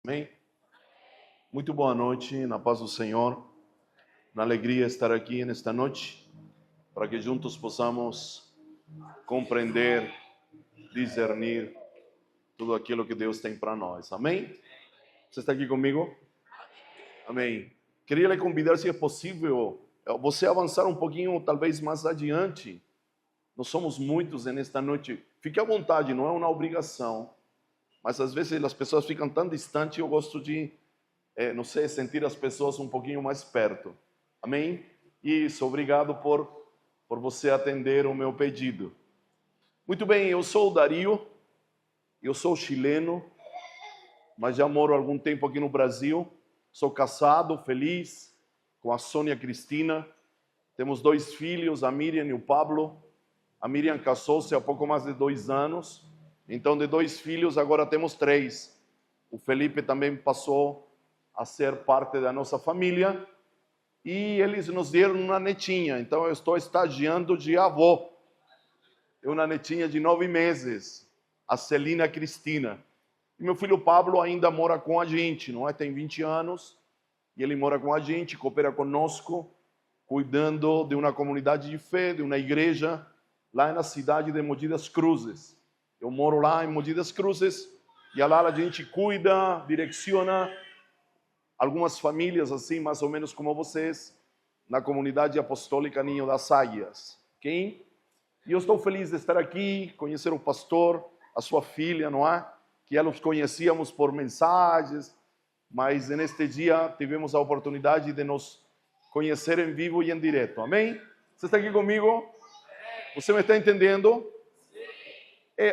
Amém? Muito boa noite, na paz do Senhor. Na alegria de estar aqui nesta noite, para que juntos possamos compreender, discernir tudo aquilo que Deus tem para nós. Amém? Você está aqui comigo? Amém. Queria lhe convidar, se é possível, você avançar um pouquinho, talvez mais adiante. Nós somos muitos nesta noite. Fique à vontade, não é uma obrigação. Mas às vezes as pessoas ficam tão distantes, eu gosto de, não sei, sentir as pessoas um pouquinho mais perto. Amém? Isso, obrigado por você atender o meu pedido. Muito bem, eu sou o Dario, eu sou chileno, mas já moro há algum tempo aqui no Brasil. Sou casado, feliz, com a Sônia Cristina. Temos 2 filhos, a Miriam e o Pablo. A Miriam casou-se há pouco mais de 2 anos. Então, de 2 filhos, agora temos 3. O Felipe também passou a ser parte da nossa família. E eles nos deram uma netinha. Então, eu estou estagiando de avô. É uma netinha de 9 meses, a Celina Cristina. E meu filho Pablo ainda mora com a gente, não é? Tem 20 anos. E ele mora com a gente, coopera conosco, cuidando de uma comunidade de fé, de uma igreja, lá na cidade de Mogi das Cruzes. Eu moro lá em Mogi das Cruzes e lá a gente cuida, direciona algumas famílias assim, mais ou menos como vocês, na comunidade apostólica Ninho das Águias. Ok? E eu estou feliz de estar aqui, conhecer o pastor, a sua filha, não é? Que já os conhecíamos por mensagens, mas neste dia tivemos a oportunidade de nos conhecer em vivo e em direto. Amém? Você está aqui comigo? Você me está entendendo?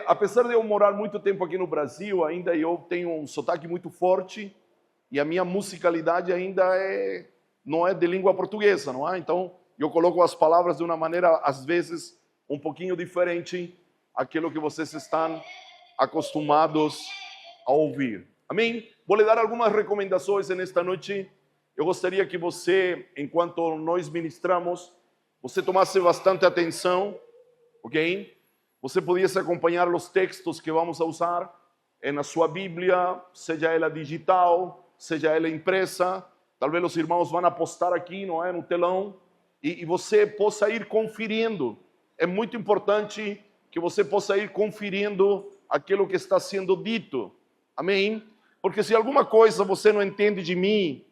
Apesar de eu morar muito tempo aqui no Brasil, ainda eu tenho um sotaque muito forte e a minha musicalidade ainda não é de língua portuguesa, não é? Então, eu coloco as palavras de uma maneira, às vezes, um pouquinho diferente àquilo que vocês estão acostumados a ouvir. Amém? Vou lhe dar algumas recomendações nesta noite. Eu gostaria que você, enquanto nós ministramos, você tomasse bastante atenção, ok? Você pudesse acompanhar os textos que vamos a usar na sua Bíblia, seja ela digital, seja ela impressa. Talvez os irmãos vão postar aqui, não é, no telão, e você possa ir conferindo. É muito importante que você possa ir conferindo aquilo que está sendo dito. Amém? Porque se alguma coisa você não entende de mim,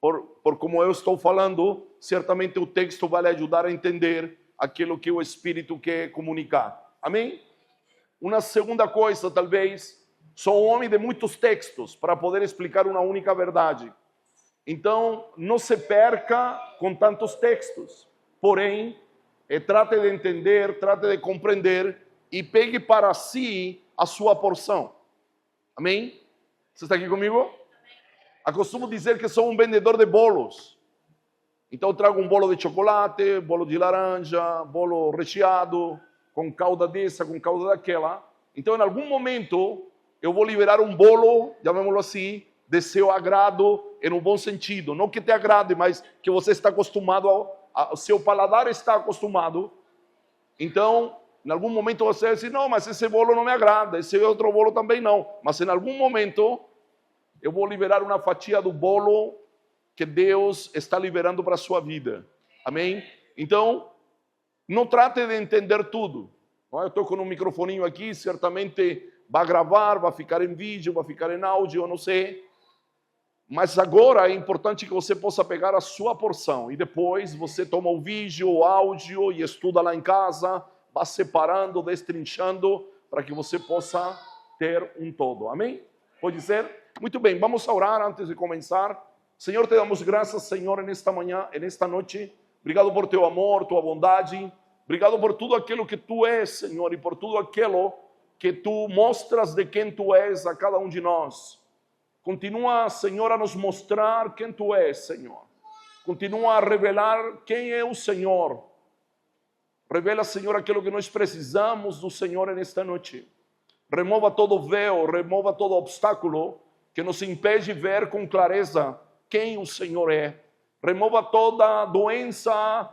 por como eu estou falando, certamente o texto vai lhe ajudar a entender aquilo que o Espírito quer comunicar. Amém? Uma segunda coisa, talvez, sou um homem de muitos textos para poder explicar uma única verdade. Então, não se perca com tantos textos. Porém, trate de entender, trate de compreender e pegue para si a sua porção. Amém? Você está aqui comigo? Acostumo dizer que sou um vendedor de bolos. Então, eu trago um bolo de chocolate, bolo de laranja, bolo recheado, com calda dessa, com calda daquela. Então, em algum momento, eu vou liberar um bolo, chamémoslo assim, de seu agrado, em um bom sentido. Não que te agrade, mas que você está acostumado, o seu paladar está acostumado. Então, em algum momento você vai dizer, não, mas esse bolo não me agrada, esse outro bolo também não. Mas em algum momento, eu vou liberar uma fatia do bolo que Deus está liberando para a sua vida. Amém? Então, não trate de entender tudo. Eu estou com um microfoninho aqui, certamente vai gravar, vai ficar em vídeo, vai ficar em áudio, eu não sei. Mas agora é importante que você possa pegar a sua porção e depois você toma o vídeo, o áudio e estuda lá em casa, vai separando, destrinchando, para que você possa ter um todo. Amém? Pode ser? Muito bem, vamos orar antes de começar. Senhor, te damos graças, Senhor, nesta manhã, nesta noite. Obrigado por teu amor, tua bondade. Obrigado por tudo aquilo que tu és, Senhor, e por tudo aquilo que tu mostras de quem tu és a cada um de nós. Continua, Senhor, a nos mostrar quem tu és, Senhor. Continua a revelar quem é o Senhor. Revela, Senhor, aquilo que nós precisamos do Senhor nesta noite. Remova todo véu, remova todo obstáculo que nos impede de ver com clareza quem o Senhor é. Remova toda doença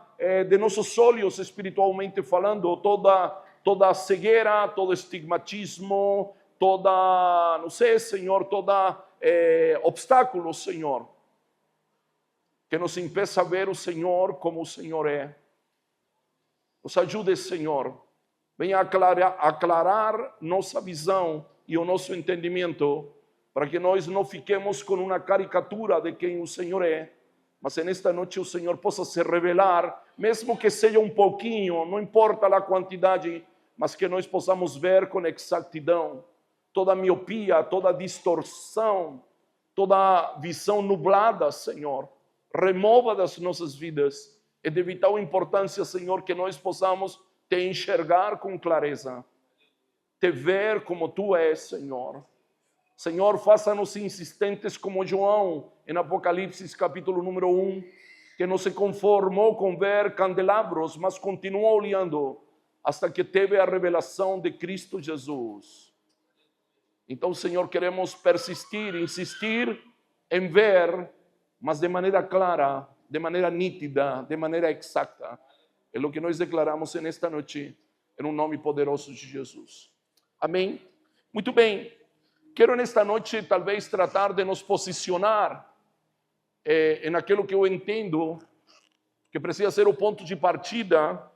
de nossos olhos, espiritualmente falando, toda cegueira, todo estigmatismo, toda, não sei, Senhor, toda obstáculos, Senhor, que nos impeça a ver o Senhor como o Senhor é. Nos ajude, Senhor. Venha aclarar nossa visão e o nosso entendimento, para que nós não fiquemos com uma caricatura de quem o Senhor é, mas nesta noite o Senhor possa se revelar, mesmo que seja um pouquinho, não importa a quantidade, mas que nós possamos ver com exatidão toda miopia, toda distorção, toda visão nublada, Senhor. Remova das nossas vidas. É de vital importância, Senhor, que nós possamos te enxergar com clareza, te ver como Tu és, Senhor. Senhor, faça-nos insistentes como João, em Apocalipse capítulo número 1, que não se conformou com ver candelabros, mas continuou olhando, hasta que teve a revelação de Cristo Jesus. Então, Senhor, queremos persistir, insistir em ver, mas de maneira clara, de maneira nítida, de maneira exata. É o que nós declaramos nesta noite, em um nome poderoso de Jesus. Amém? Muito bem. Quero nesta noite talvez tratar de nos posicionar em aquilo que eu entendo que precisa ser o ponto de partida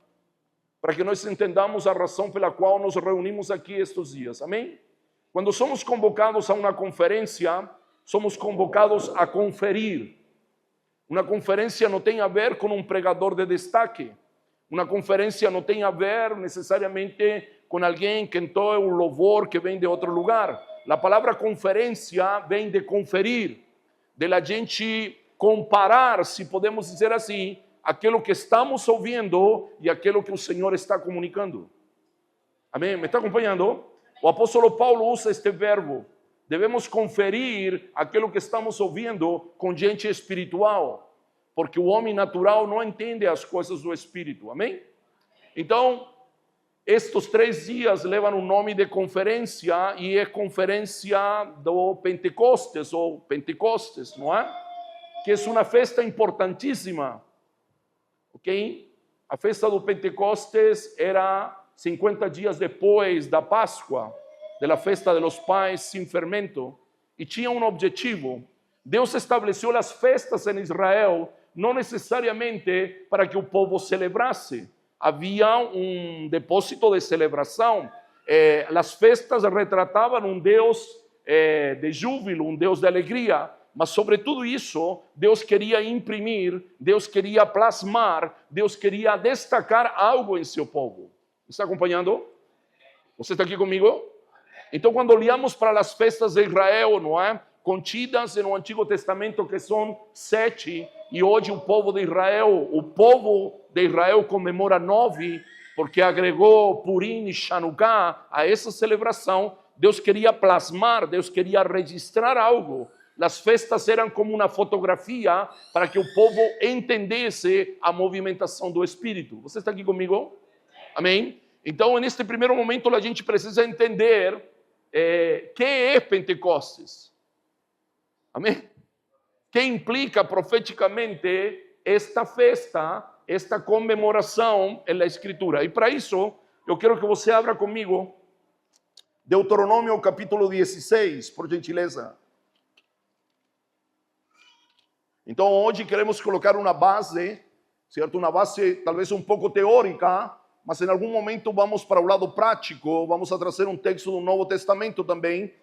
para que nós entendamos a razão pela qual nos reunimos aqui estes dias. Amém? Quando somos convocados a uma conferência, somos convocados a conferir. Uma conferência não tem a ver com um pregador de destaque. Uma conferência não tem a ver necessariamente com alguém que entoa um louvor que vem de outro lugar. A palavra conferência vem de conferir, de a gente comparar, se podemos dizer assim, aquilo que estamos ouvindo e aquilo que o Senhor está comunicando. Amém? Me está acompanhando? O apóstolo Paulo usa este verbo. Devemos conferir aquilo que estamos ouvindo com gente espiritual, porque o homem natural não entende as coisas do Espírito. Amém? Então, estes 3 dias levam o nome de conferência e é conferência do Pentecostes, ou Pentecostes, não é? Que é uma festa importantíssima, ok? A festa do Pentecostes era 50 dias depois da Páscoa, da festa de los pães sem fermento, e tinha um objetivo. Deus estabeleceu as festas em Israel, não necessariamente para que o povo celebrasse. Havia um depósito de celebração. As festas retratavam um Deus de júbilo, um Deus de alegria, mas sobre tudo isso, Deus queria imprimir, Deus queria plasmar, Deus queria destacar algo em seu povo. Está acompanhando? Você está aqui comigo? Então, quando olhamos para as festas de Israel, não é? Contidas no Antigo Testamento, que são 7, e hoje o povo de Israel comemora 9, porque agregou Purim e Chanukah a essa celebração. Deus queria plasmar, Deus queria registrar algo. As festas eram como uma fotografia para que o povo entendesse a movimentação do Espírito. Você está aqui comigo? Amém? Então, neste primeiro momento, a gente precisa entender que é Pentecostes. Amém? Que implica profeticamente esta festa, esta comemoração na Escritura. E para isso, eu quero que você abra comigo Deuteronômio capítulo 16, por gentileza. Então, hoje queremos colocar uma base, certo? Uma base talvez um pouco teórica, mas em algum momento vamos para o lado prático, vamos a trazer um texto do Novo Testamento também,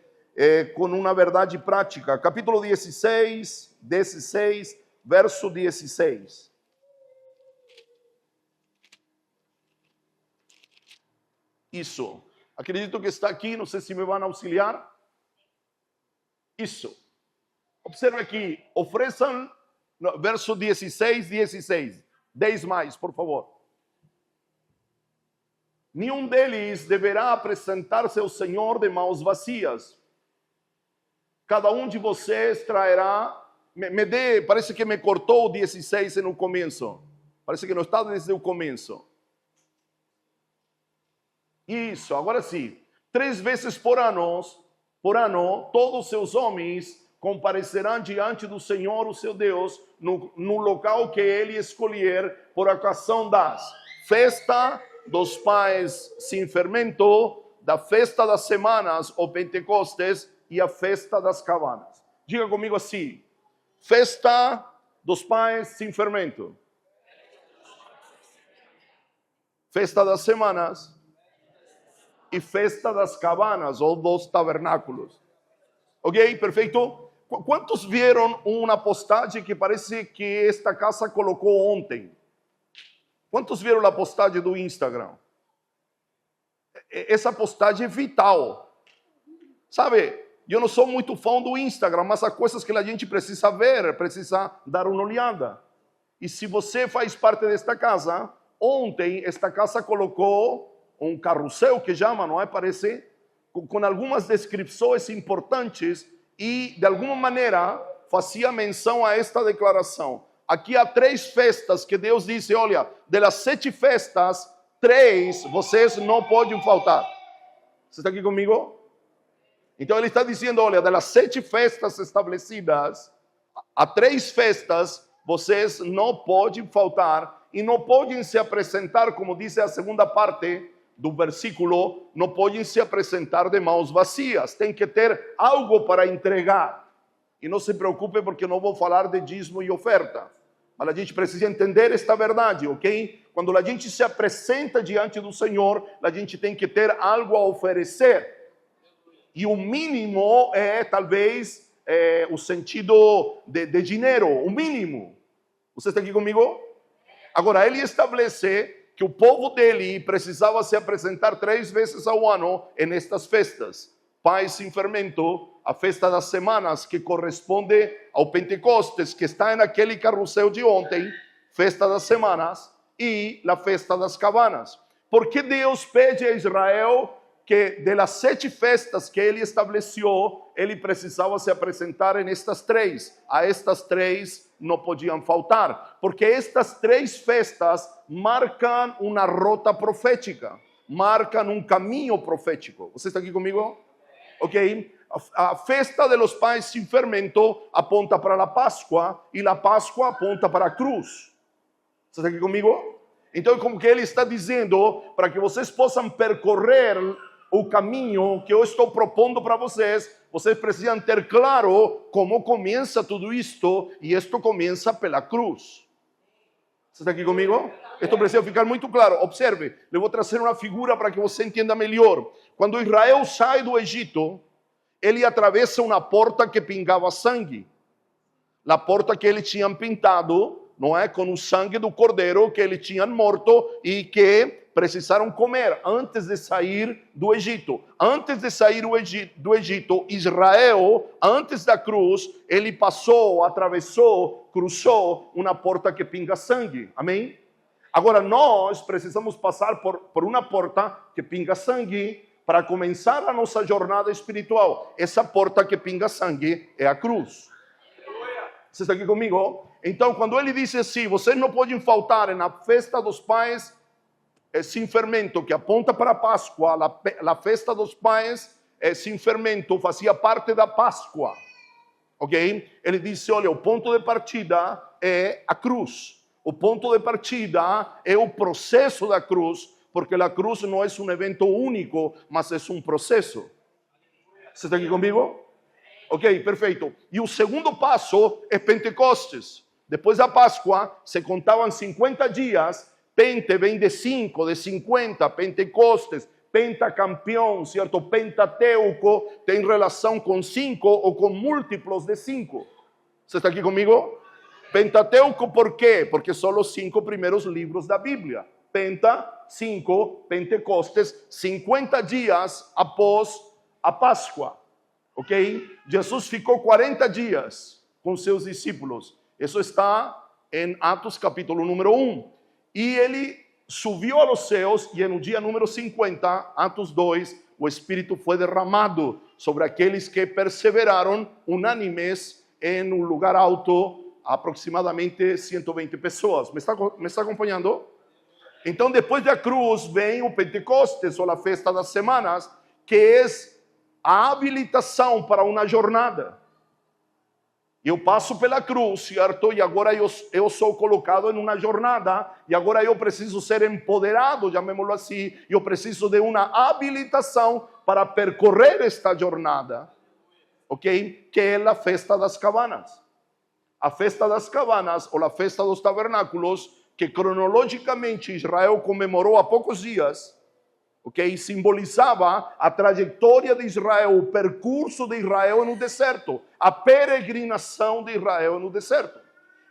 com uma verdade prática. Capítulo 16, verso 16. Isso. Acredito que está aqui, não sei se me vão auxiliar. Isso. Observe aqui, ofereçam, verso 16. 10 mais, por favor. Nenhum deles deverá apresentar-se ao Senhor de mãos vazias. Cada um de vocês trairá... parece que me cortou o 16 no começo. Parece que não está desde o começo. Isso, agora sim. 3 vezes por ano, todos os seus homens comparecerão diante do Senhor, o seu Deus, no local que ele escolher, por ocasião das festa dos pães sem fermento, da festa das semanas, ou Pentecostes, e a festa das cabanas. Diga comigo assim: festa dos pães sem fermento, festa das semanas e festa das cabanas ou dos tabernáculos. Ok? Perfeito? Quantos viram uma postagem que parece que esta casa colocou ontem? Quantos viram a postagem do Instagram? Essa postagem é vital. Sabe, eu não sou muito fã do Instagram, mas há coisas que a gente precisa ver, precisa dar uma olhada. E se você faz parte desta casa, ontem esta casa colocou um carrossel que chama, não é? Parece, com algumas descrições importantes e, de alguma maneira, fazia menção a esta declaração. Aqui há 3 festas que Deus disse: olha, das 7 festas, 3 vocês não podem faltar. Você está aqui comigo? Então ele está dizendo: olha, das 7 festas estabelecidas, há 3 festas vocês não podem faltar e não podem se apresentar, como diz a segunda parte do versículo, não podem se apresentar de mãos vazias. Tem que ter algo para entregar. E não se preocupe, porque não vou falar de dízimo e oferta. Mas a gente precisa entender esta verdade, ok? Quando a gente se apresenta diante do Senhor, a gente tem que ter algo a oferecer. E o mínimo é, talvez, o sentido de dinheiro, o mínimo. Você está aqui comigo? Agora, ele estabelece que o povo dele precisava se apresentar 3 vezes ao ano nestas festas. Pães sem fermento, a festa das semanas, que corresponde ao Pentecostes, que está naquele carrossel de ontem, festa das semanas, e a festa das cabanas. Porque Deus pede a Israel que, das 7 festas que ele estabeleceu, ele precisava se apresentar nestas 3. A estas 3 não podiam faltar, porque estas 3 festas marcam uma rota profética, marcam um caminho profético. Você está aqui comigo? Ok? A festa de los pães sem fermento aponta para a Páscoa, e a Páscoa aponta para a cruz. Você está aqui comigo? Então, como que ele está dizendo, para que vocês possam percorrer o caminho que eu estou propondo para vocês, vocês precisam ter claro como começa tudo isto, e isto começa pela cruz. Você está aqui comigo? Isto precisa ficar muito claro. Observe, eu vou trazer uma figura para que você entenda melhor. Quando Israel sai do Egito, ele atravessa uma porta que pingava sangue. A porta que eles tinham pintado, não é, com o sangue do cordeiro que eles tinham morto e que precisaram comer antes de sair do Egito. Antes de sair do Egito, Israel, antes da cruz, ele passou, atravessou, cruzou uma porta que pinga sangue. Amém? Agora nós precisamos passar por uma porta que pinga sangue para começar a nossa jornada espiritual. Essa porta que pinga sangue é a cruz. Você está aqui comigo? Então, quando ele diz assim: vocês não podem faltar na festa dos pães sem fermento, que aponta para a Páscoa, a festa dos pães sem fermento fazia parte da Páscoa. Ok? Ele disse: olha, o ponto de partida é a cruz. O ponto de partida é o processo da cruz, porque a cruz não é um evento único, mas é um processo. Você está aqui comigo? Ok, perfeito. E o segundo passo é Pentecostes. Depois da Páscoa, se contavam 50 dias. Pente vem de 5, de 50, Pentecostes, pentacampeão, certo? Pentateuco tem relação com 5 ou com múltiplos de 5. Você está aqui comigo? Pentateuco, por quê? Porque são os 5 primeiros livros da Bíblia. Penta, 5, Pentecostes, 50 dias após a Páscoa. Ok? Jesus ficou 40 dias com seus discípulos. Isso está em Atos capítulo número 1. E ele subiu aos céus, e no dia número 50, Atos 2, o Espírito foi derramado sobre aqueles que perseveraram unânimes em um lugar alto, aproximadamente 120 pessoas. Me está acompanhando? Então, depois da cruz, vem o Pentecostes, ou a festa das semanas, que é a habilitação para uma jornada. Eu passo pela cruz, certo? E agora eu sou colocado em uma jornada, e agora eu preciso ser empoderado, chamémoslo assim, eu preciso de uma habilitação para percorrer esta jornada. ok? Que é a festa das cabanas. A festa das cabanas, ou a festa dos tabernáculos, que cronologicamente Israel comemorou há poucos dias, ok? Simbolizava a trajetória de Israel, o percurso de Israel no deserto, a peregrinação de Israel no deserto.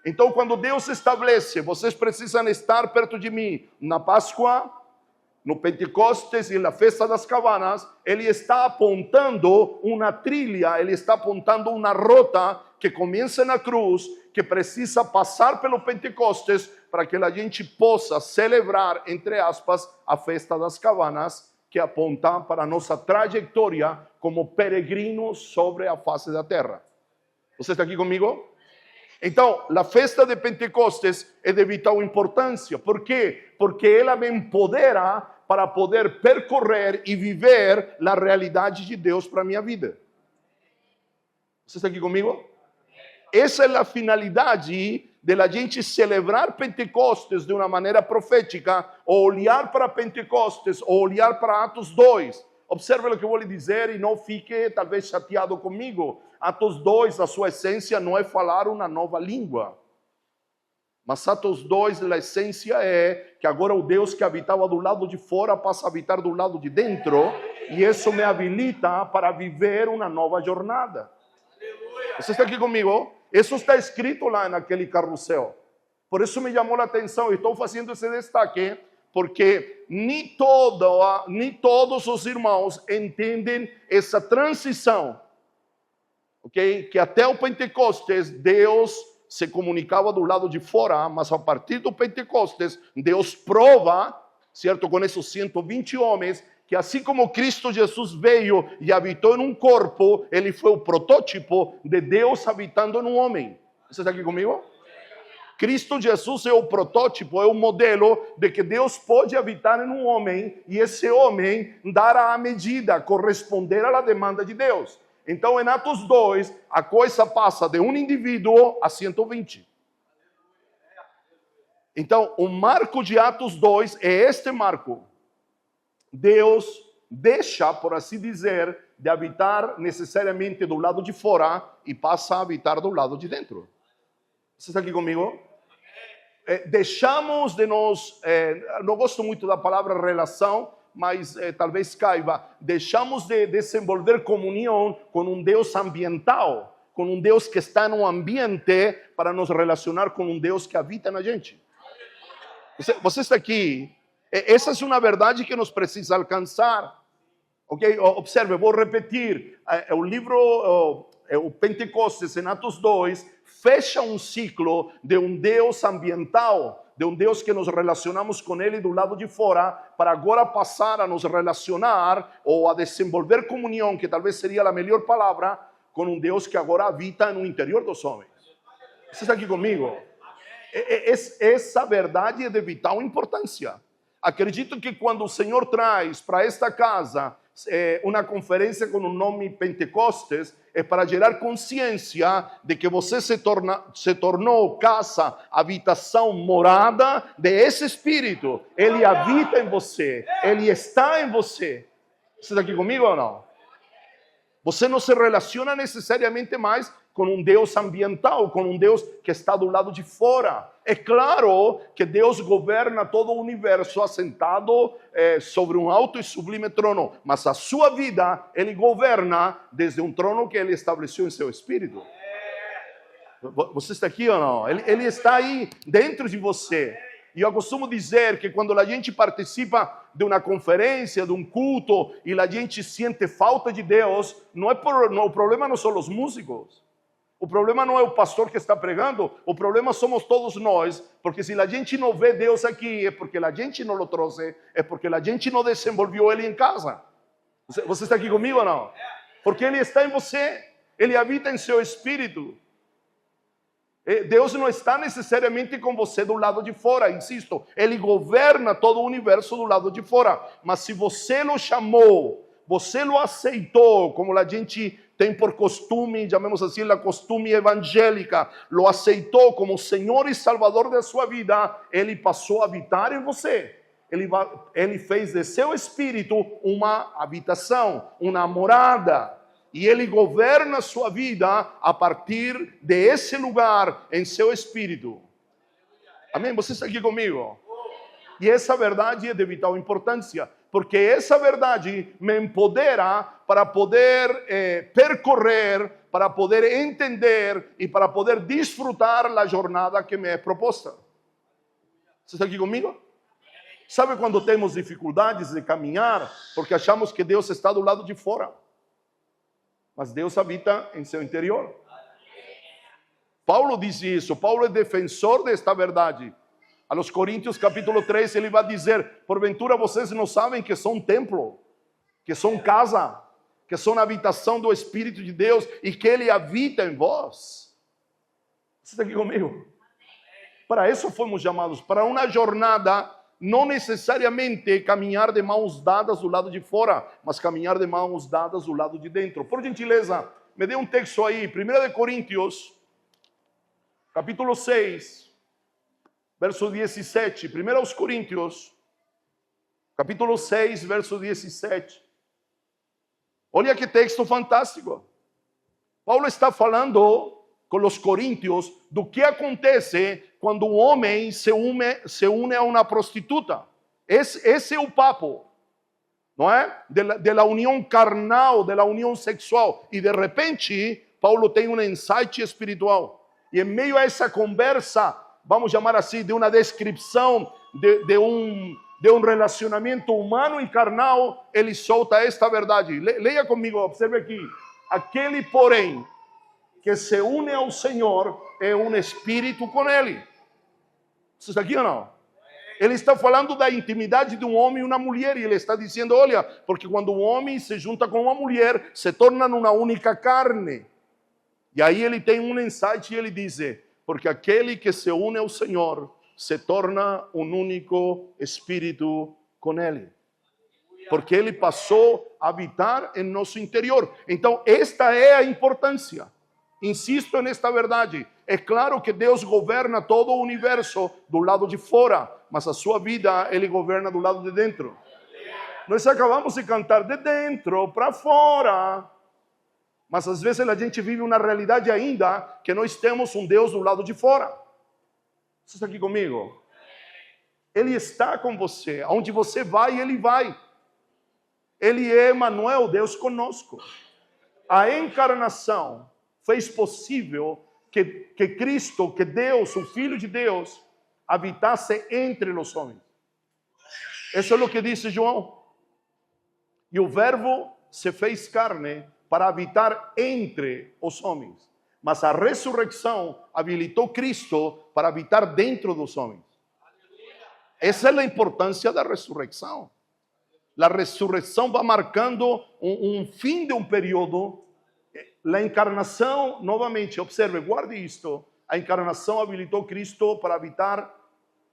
Então, quando Deus estabelece, vocês precisam estar perto de mim na Páscoa, no Pentecostes e na festa das cabanas, ele está apontando uma trilha, ele está apontando uma rota que começa na cruz, que precisa passar pelo Pentecostes para que a gente possa celebrar, entre aspas, a festa das cabanas, que aponta para a nossa trajetória como peregrinos sobre a face da terra. Você está aqui comigo? Então, a festa de Pentecostes é de vital importância. Por quê? Porque ela me empodera para poder percorrer e viver a realidade de Deus para a minha vida. Você está aqui comigo? Essa é a finalidade de a gente celebrar Pentecostes de uma maneira profética, ou olhar para Pentecostes, ou olhar para Atos 2. Observe o que eu vou lhe dizer e não fique talvez chateado comigo. Atos 2, a sua essência não é falar uma nova língua. Mas Atos 2, a essência é que agora o Deus que habitava do lado de fora passa a habitar do lado de dentro, e isso me habilita para viver uma nova jornada. Você está aqui comigo? Isso está escrito lá naquele carrossel. Por isso me chamou a atenção, e estou fazendo esse destaque, porque nem todos os irmãos entendem essa transição. Okay? Que até o Pentecostes, Deus se comunicava do lado de fora, mas a partir do Pentecostes, Deus prova, certo, com esses 120 homens, que assim como Cristo Jesus veio e habitou em um corpo, ele foi o protótipo de Deus habitando em um homem. Você está aqui comigo? Cristo Jesus é o protótipo, é o modelo de que Deus pode habitar em um homem e esse homem dar a medida, corresponder à demanda de Deus. Então, em Atos 2, a coisa passa de um indivíduo a 120. Então, o marco de Atos 2 é este marco. Deus deixa, por assim dizer, de habitar necessariamente do lado de fora e passa a habitar do lado de dentro. Você está aqui comigo? Deixamos de nos... não gosto muito da palavra relação, mas talvez caiba. Deixamos de desenvolver comunhão com um Deus ambiental, com um Deus que está no ambiente, para nos relacionar com um Deus que habita na gente. Você está aqui... Essa é uma verdade que nos precisa alcançar. Okay? Observe, vou repetir. O livro, o Pentecostes, em Atos 2, fecha um ciclo de um Deus ambiental, de um Deus que nos relacionamos com Ele do lado de fora, para agora passar a nos relacionar ou a desenvolver comunhão, que talvez seria a melhor palavra, com um Deus que agora habita no interior dos homens. Você está aqui comigo? Essa verdade é de vital importância. Acredito que quando o Senhor traz para esta casa uma conferência com o nome Pentecostes, é para gerar consciência de que você se tornou casa, habitação, morada desse Espírito. Ele habita em você, Ele está em você. Você está aqui comigo ou não? Você não se relaciona necessariamente mais com um Deus ambiental, com um Deus que está do lado de fora. É claro que Deus governa todo o universo assentado sobre um alto e sublime trono, mas a sua vida Ele governa desde um trono que Ele estabeleceu em seu Espírito. Você está aqui ou não? Ele está aí dentro de você. E eu costumo dizer que quando a gente participa de uma conferência, de um culto, e a gente sente falta de Deus, o problema não são os músicos. O problema não é o pastor que está pregando, o problema somos todos nós, porque se a gente não vê Deus aqui, é porque a gente não o trouxe, é porque a gente não desenvolveu Ele em casa. Você está aqui comigo ou não? Porque Ele está em você, Ele habita em seu espírito. Deus não está necessariamente com você do lado de fora, insisto, Ele governa todo o universo do lado de fora, mas se você o chamou, você o aceitou, como a gente tem por costume, chamemos assim, a costume evangélica, lo aceitou como Senhor e Salvador da sua vida, Ele passou a habitar em você. Ele fez de seu espírito uma habitação, uma morada. e Ele governa a sua vida a partir desse lugar em seu espírito. Amém? Você está aqui comigo? E essa verdade é de vital importância, porque essa verdade me empodera para poder percorrer, para poder entender e para poder desfrutar a jornada que me é proposta. Você está aqui comigo? Sabe quando temos dificuldades de caminhar porque achamos que Deus está do lado de fora? Mas Deus habita em seu interior. Paulo diz isso, Paulo é defensor desta verdade. A los Coríntios capítulo 3 ele vai dizer: porventura vocês não sabem que são templo, que são casa, que são habitação do Espírito de Deus e que Ele habita em vós? Você está aqui comigo? Para isso fomos chamados, para uma jornada, não necessariamente caminhar de mãos dadas do lado de fora, mas caminhar de mãos dadas do lado de dentro. Por gentileza, me dê um texto aí, 1 Coríntios, capítulo 6, verso 17. 1 Coríntios, capítulo 6, verso 17. Olha que texto fantástico. Paulo está falando com os coríntios do que acontece quando um homem se une a uma prostituta. Esse é o papo, não é? Da união carnal, da união sexual. E de repente, Paulo tem um insight espiritual. E em meio a essa conversa, vamos chamar assim, de uma descrição de um relacionamento humano e carnal, ele solta esta verdade. Leia comigo, observe aqui. Aquele, porém, que se une ao Senhor é um espírito com Ele. Você está aqui ou não? Ele está falando da intimidade de um homem e uma mulher, e ele está dizendo, olha, porque quando um homem se junta com uma mulher, se tornam uma única carne. E aí ele tem um insight e ele diz, porque aquele que se une ao Senhor se torna um único espírito com Ele. Porque Ele passou a habitar em nosso interior. Então, esta é a importância. Insisto nesta verdade. É claro que Deus governa todo o universo do lado de fora, mas a sua vida Ele governa do lado de dentro. Nós acabamos de cantar de dentro para fora. Mas às vezes a gente vive uma realidade ainda que nós temos um Deus do lado de fora. Você está aqui comigo? Ele está com você. Aonde você vai, Ele vai. Ele é Emmanuel, Deus conosco. A encarnação fez possível que Cristo, que Deus, o Filho de Deus, habitasse entre os homens. Isso é o que disse João. E o Verbo se fez carne para habitar entre os homens. Mas a ressurreição habilitou Cristo para habitar dentro dos homens. Essa é a importância da ressurreição. A ressurreição vai marcando um fim de um período. A encarnação, novamente, observe, guarde isto. A encarnação habilitou Cristo para habitar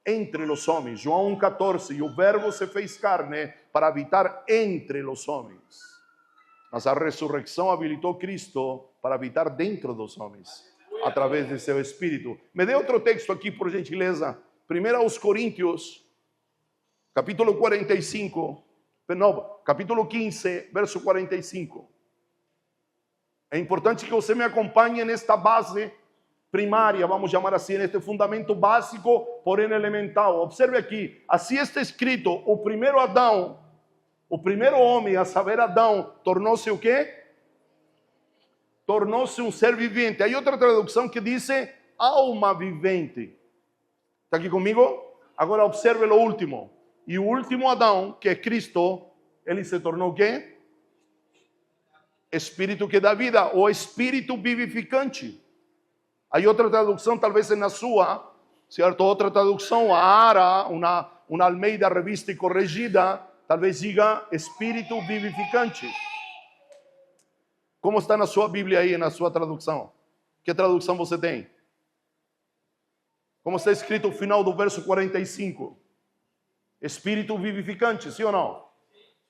entre os homens. João 1,14. E o Verbo se fez carne para habitar entre os homens. Mas a ressurreição habilitou Cristo para habitar dentro dos homens, através de seu Espírito. Me dê outro texto aqui, por gentileza. 1 Coríntios, capítulo 45, não, capítulo 15, verso 45. É importante que você me acompanhe nesta base primária, vamos chamar assim, neste fundamento básico, porém elemental. Observe aqui, assim está escrito, o primeiro Adão, o primeiro homem, a saber Adão, tornou-se o quê? Tornou-se um ser vivente. Aí outra tradução que diz alma vivente. Está aqui comigo? Agora observe o último. E o último Adão, que é Cristo, ele se tornou o quê? Espírito que dá vida, ou espírito vivificante. Aí outra tradução, talvez na sua, certo? Outra tradução, a ARA, uma Almeida revista e corrigida, talvez diga espírito vivificante. Como está na sua Bíblia aí, na sua tradução? Que tradução você tem? Como está escrito no final do verso 45? Espírito vivificante, sim ou não?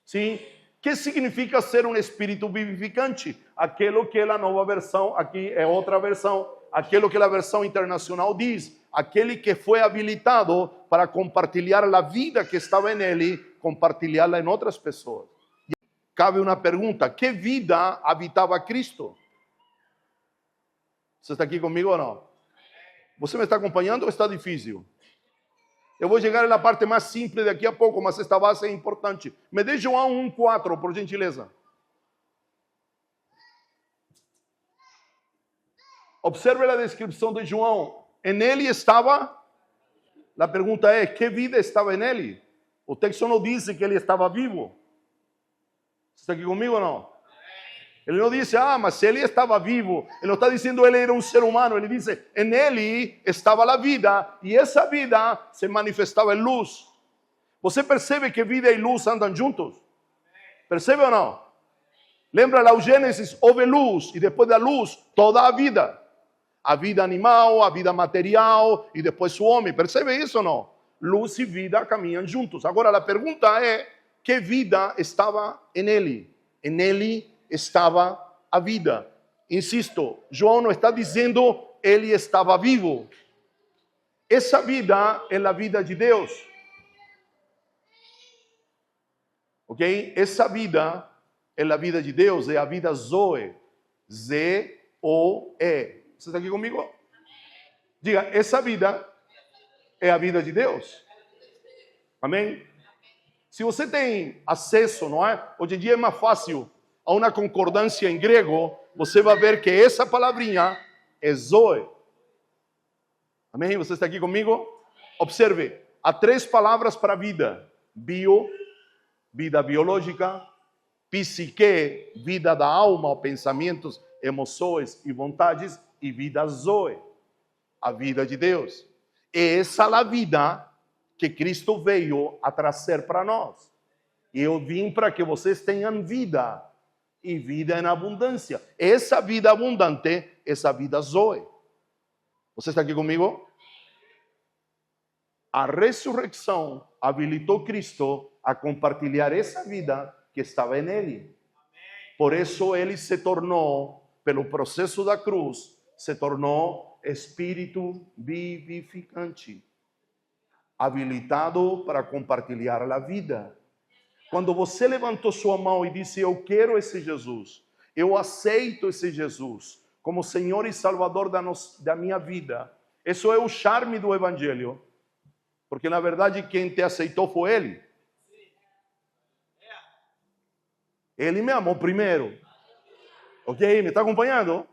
Sim. O que significa ser um espírito vivificante? Aquilo que a nova versão, aqui é outra versão, aquilo que a versão internacional diz, aquele que foi habilitado para compartilhar a vida que estava nele, compartilhá-la em outras pessoas. cabe uma pergunta: que vida habitava Cristo? Você está aqui comigo ou não? Você me está acompanhando ou está difícil? Eu vou chegar na parte mais simples daqui a pouco, mas esta base é importante. Me dê João 1,4, por gentileza. Observe a descrição de João. Em ele estava... A pergunta é, que vida estava nele? O texto não diz que ele estava vivo. Você está aqui comigo ou não? Ele não diz, mas se ele estava vivo, ele não está dizendo que ele era um ser humano, ele diz, em ele estava a vida, e essa vida se manifestava em luz. Você percebe que vida e luz andam juntos? Percebe ou não? Lembra lá o Gênesis, houve luz, e depois da luz, toda a vida. A vida animal, a vida material, e depois o homem. Percebe isso ou não? Luz e vida caminham juntos. Agora, a pergunta é, que vida estava em ele? Em ele estava a vida. Insisto, João não está dizendo ele estava vivo. Essa vida é a vida de Deus. Ok? Essa vida é a vida de Deus, é a vida Zoe. Z-O-E. Você está aqui comigo? Diga, essa vida é a vida de Deus. Amém? Se você tem acesso, não é? Hoje em dia é mais fácil a uma concordância em grego, você vai ver que essa palavrinha é Zoe. Amém? Você está aqui comigo? Observe, há 3 palavras para vida. Bio, vida biológica. Psique, vida da alma, pensamentos, emoções e vontades. E vida Zoe, a vida de Deus. É essa a vida que Cristo veio a trazer para nós. E eu vim para que vocês tenham vida, e vida em abundância. Essa vida abundante, essa vida Zoe. Você está aqui comigo? A ressurreição habilitou Cristo a compartilhar essa vida que estava nele. Por isso ele se tornou, pelo processo da cruz, se tornou espírito vivificante, habilitado para compartilhar a vida. Quando você levantou sua mão e disse, eu quero esse Jesus, eu aceito esse Jesus como Senhor e Salvador da minha vida, isso é o charme do Evangelho, porque na verdade quem te aceitou foi Ele. Ele me amou primeiro. Ok? Me está acompanhando?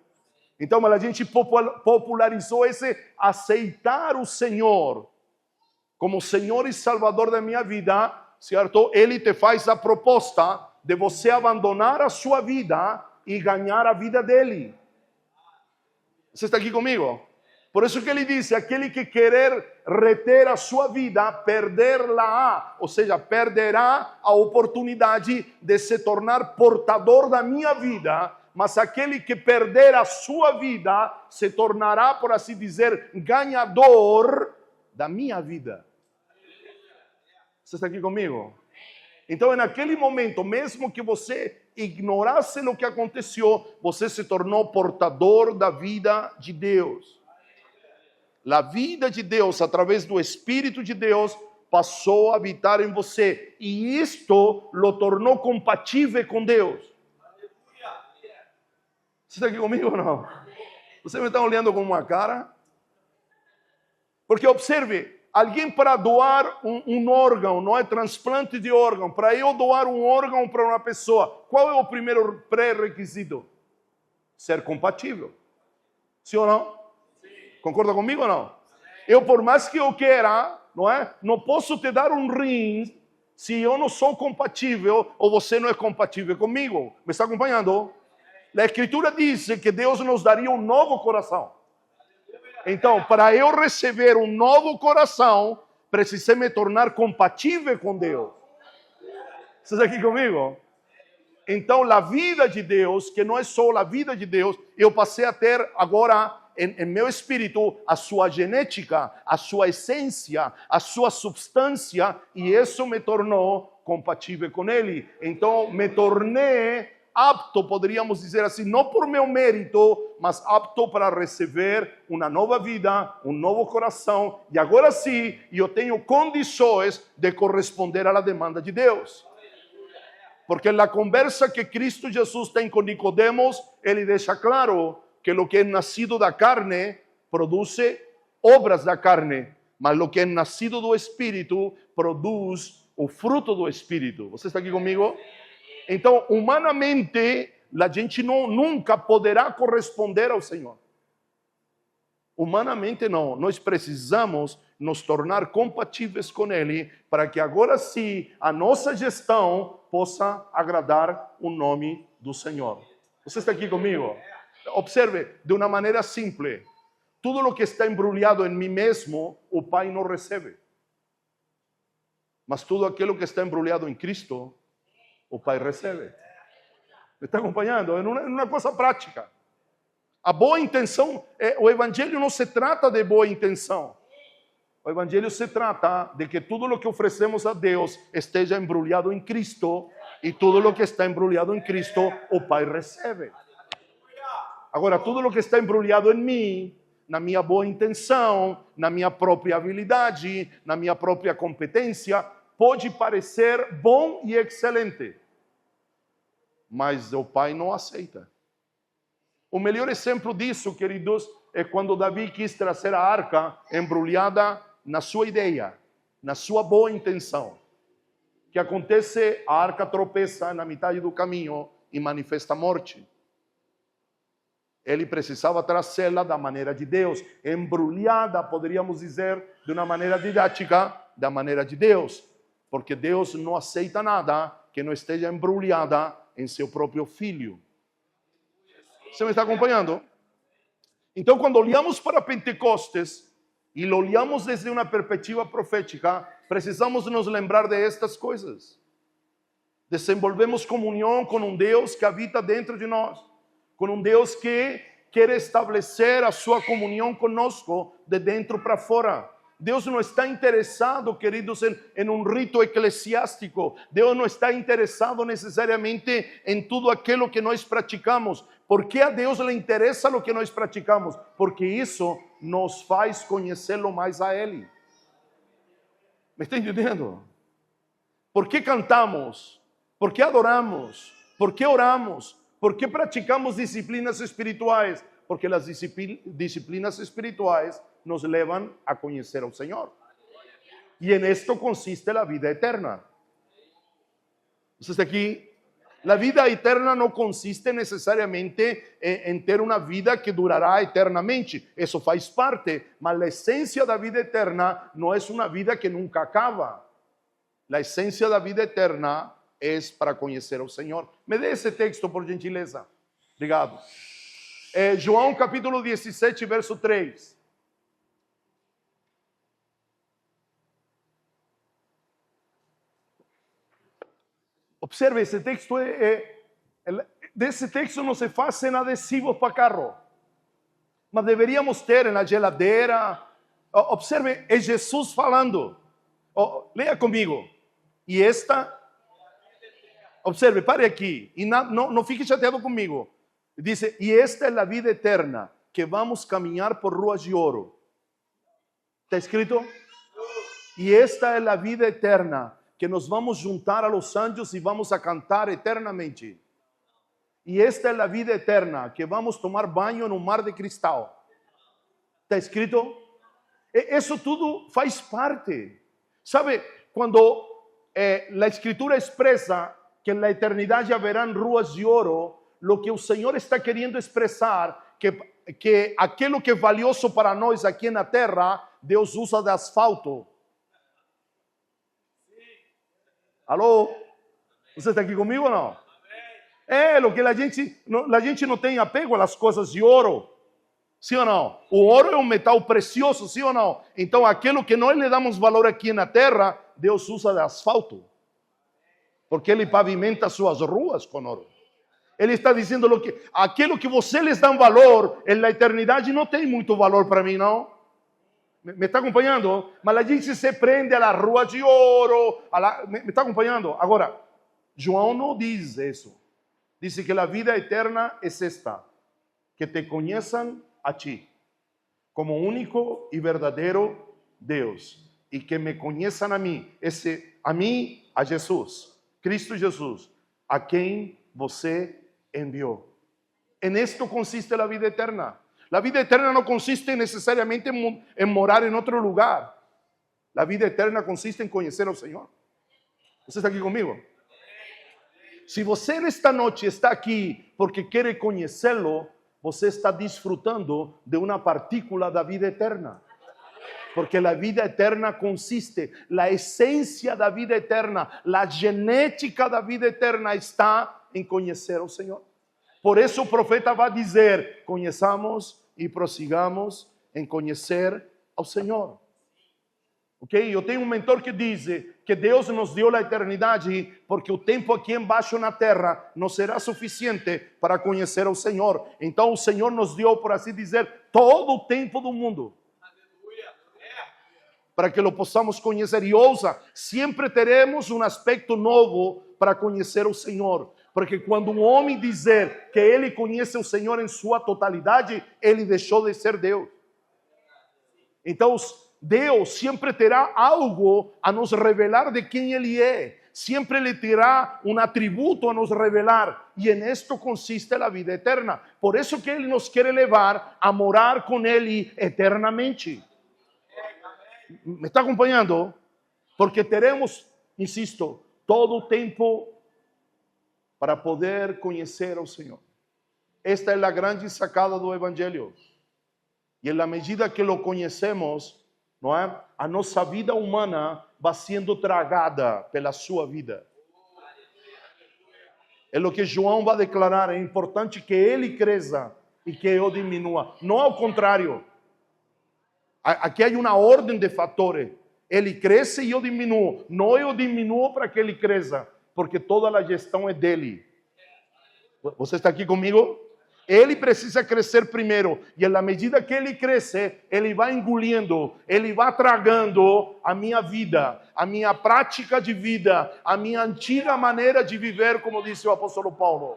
Então, a gente popularizou esse aceitar o Senhor como Senhor e Salvador da minha vida, certo? Ele te faz a proposta de você abandonar a sua vida e ganhar a vida dele. Você está aqui comigo? Por isso que ele diz, aquele que querer reter a sua vida, perder-la-á. Ou seja, perderá a oportunidade de se tornar portador da minha vida. Mas aquele que perder a sua vida se tornará, por assim dizer, ganhador da minha vida. Você está aqui comigo? Então, naquele momento, mesmo que você ignorasse o que aconteceu, você se tornou portador da vida de Deus. A vida de Deus, através do Espírito de Deus, passou a habitar em você. E isto o tornou compatível com Deus. Você está aqui comigo ou não? Você me está olhando com uma cara? Porque observe, alguém para doar um órgão, não é transplante de órgão, para eu doar um órgão para uma pessoa, qual é o primeiro pré-requisito? Ser compatível. Sim ou não? Concorda comigo ou não? Eu, por mais que eu queira, não é? Não posso te dar um rim se eu não sou compatível ou você não é compatível comigo. Me está acompanhando? A Escritura diz que Deus nos daria um novo coração. Então, para eu receber um novo coração, precisei me tornar compatível com Deus. Você está aqui comigo? Então, a vida de Deus, que não é só a vida de Deus, eu passei a ter agora em meu espírito a sua genética, a sua essência, a sua substância, e isso me tornou compatível com Ele. Então, me tornei apto, poderíamos dizer assim, não por meu mérito, mas apto para receber uma nova vida, um novo coração, e agora sim, eu tenho condições de corresponder à demanda de Deus. Porque na conversa que Cristo Jesus tem com Nicodemos, ele deixa claro que o que é nascido da carne produz obras da carne, mas o que é nascido do Espírito produz o fruto do Espírito. Você está aqui comigo? Então, humanamente, a gente nunca poderá corresponder ao Senhor. Humanamente não. Nós precisamos nos tornar compatíveis com Ele para que agora sim a nossa gestão possa agradar o nome do Senhor. Você está aqui comigo? Observe, de uma maneira simples. Tudo o que está embrulhado em mim mesmo, o Pai não recebe. Mas tudo aquilo que está embrulhado em Cristo, o Pai recebe. Me está acompanhando? É uma coisa prática. A boa intenção, o Evangelho não se trata de boa intenção. O Evangelho se trata de que tudo o que oferecemos a Deus esteja embrulhado em Cristo, e tudo o que está embrulhado em Cristo, o Pai recebe. Agora, tudo o que está embrulhado em mim, na minha boa intenção, na minha própria habilidade, na minha própria competência, pode parecer bom e excelente, mas o Pai não aceita. O melhor exemplo disso, queridos, é quando Davi quis trazer a arca embrulhada na sua ideia, na sua boa intenção. O que acontece? A arca tropeça na metade do caminho e manifesta morte. Ele precisava trazê-la da maneira de Deus, embrulhada, poderíamos dizer, de uma maneira didática, da maneira de Deus. Porque Deus não aceita nada que não esteja embrulhada em seu próprio Filho. Você me está acompanhando? Então, quando olhamos para Pentecostes e olhamos desde uma perspectiva profética, precisamos nos lembrar de estas coisas. Desenvolvemos comunhão com um Deus que habita dentro de nós, com um Deus que quer estabelecer a sua comunhão conosco de dentro para fora. Deus não está interessado, queridos, em um rito eclesiástico. Deus não está interessado necessariamente em tudo aquilo que nós praticamos. Por que a Deus lhe interessa o que nós praticamos? Porque isso nos faz conhecê-lo mais a Ele. ¿Me está entendendo? ¿Por que cantamos? ¿Por que adoramos? ¿Por que oramos? ¿Por que praticamos disciplinas espirituais? Porque as disciplinas espirituais nos levan a conhecer ao Senhor. E en esto consiste a vida eterna. Você aqui, a vida eterna não consiste necessariamente em ter uma vida que durará eternamente. Isso faz parte, mas a essência da vida eterna não é uma vida que nunca acaba. A essência da vida eterna é para conhecer ao Senhor. Me dê esse texto, por gentileza. Obrigado. João capítulo 17, verso 3. Observe, esse texto desse texto não se fazem adesivos para carro, mas deveríamos ter na geladeira. Observe, é Jesus falando. Leia comigo. E observe, pare aqui, e não fique chateado comigo. Diz, e esta é a vida eterna, que vamos caminhar por ruas de ouro. Está escrito? E esta é a vida eterna, que nos vamos juntar a los anjos e vamos a cantar eternamente. E esta é a vida eterna, que vamos tomar banho no mar de cristal. Está escrito? Isso tudo faz parte. Sabe, quando a Escritura expressa que na eternidade haverán ruas de ouro, lo que o Senhor está querendo expressar, que aquilo que é valioso para nós aqui na terra, Deus usa de asfalto. Alô? Você está aqui comigo ou não? Lo que a gente não tem apego às coisas de ouro. Sim ou não? O ouro é um metal precioso, sim ou não? Então, aquilo que nós lhe damos valor aqui na terra, Deus usa de asfalto. Porque Ele pavimenta suas ruas com ouro. Ele está dizendo que aquilo que você lhes dá valor, na eternidade não tem muito valor para mim, não? Me está acompanhando? Mas a gente se prende à rua de ouro. Me está acompanhando? Agora, João não diz isso. Diz que a vida eterna é esta: que te conheçam a ti, como único e verdadeiro Deus, e que me conheçam a mim. A Jesus, Cristo Jesus, a quem você enviou. En esto consiste la vida eterna. La vida eterna no consiste necesariamente en morar en otro lugar. La vida eterna consiste en conocer al Señor. ¿Usted está aquí conmigo? Si você nesta noite está aqui porque quer conhecê-lo, você está desfrutando de uma partícula da vida eterna. Porque a vida eterna consiste, a essência da vida eterna, a genética da vida eterna está em conhecer o Senhor. Por isso o profeta vai dizer, conheçamos e prossigamos em conhecer ao Senhor. Ok? Eu tenho um mentor que diz que Deus nos deu a eternidade porque o tempo aqui embaixo na terra não será suficiente para conhecer ao Senhor. Então o Senhor nos deu, por assim dizer, todo o tempo do mundo. Para que lo possamos conhecer. E ouça, sempre teremos um aspecto novo para conhecer o Senhor. Porque quando um homem dizer que ele conhece o Senhor em sua totalidade, ele deixou de ser Deus. Então, Deus sempre terá algo a nos revelar de quem Ele é. Sempre Ele terá um atributo a nos revelar. E en esto consiste a vida eterna. Por isso que Ele nos quer levar a morar com Ele eternamente. ¿Me está acompanhando? Porque teremos, insisto, todo o tempo para poder conhecer ao Senhor. Esta é a grande sacada do Evangelho. E na medida que lo conhecemos, não é? A nossa vida humana vai sendo tragada pela sua vida. É o que João vai declarar. É importante que ele cresça e que eu diminua. Não ao contrário. Aqui há uma ordem de fatores. Ele cresce e eu diminuo. Não eu diminuo para que ele cresça, porque toda a gestão é dele. Você está aqui comigo? Ele precisa crescer primeiro. E na medida que ele cresce, ele vai engolindo, ele vai tragando a minha vida, a minha prática de vida, a minha antiga maneira de viver, como disse o apóstolo Paulo.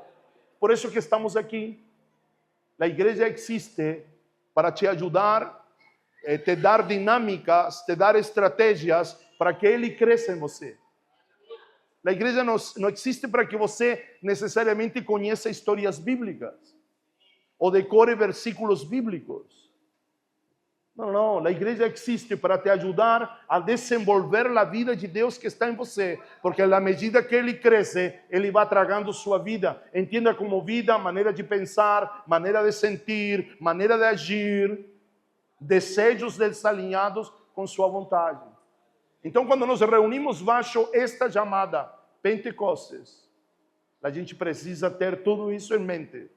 Por isso que estamos aqui. A igreja existe para te ajudar, te dar dinâmicas, te dar estratégias para que ele cresça em você. A igreja não existe para que você necessariamente conheça histórias bíblicas ou decore versículos bíblicos. Não. A igreja existe para te ajudar a desenvolver a vida de Deus que está em você. Porque na medida que ele cresce, ele vai tragando sua vida. Entenda como vida, maneira de pensar, maneira de sentir, maneira de agir, desejos desalinhados com sua vontade. Então, quando nos reunimos baixo esta chamada Pentecostes, a gente precisa ter tudo isso em mente.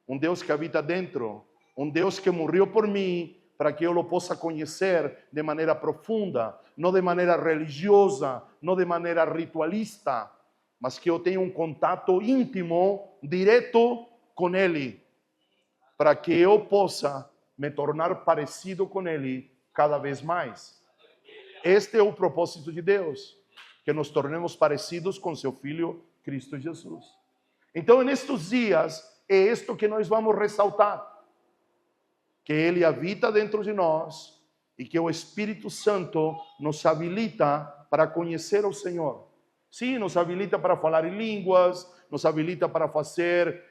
Um Deus que habita dentro, um Deus que morreu por mim, para que eu o possa conhecer de maneira profunda, não de maneira religiosa, não de maneira ritualista, mas que eu tenha um contato íntimo, direto com Ele, para que eu possa me tornar parecido com Ele cada vez mais. Este é o propósito de Deus, que nos tornemos parecidos com seu Filho Cristo Jesus. Então, nestes dias, é isto que nós vamos ressaltar, que Ele habita dentro de nós e que o Espírito Santo nos habilita para conhecer o Senhor. Sim, nos habilita para falar em línguas, nos habilita para fazer,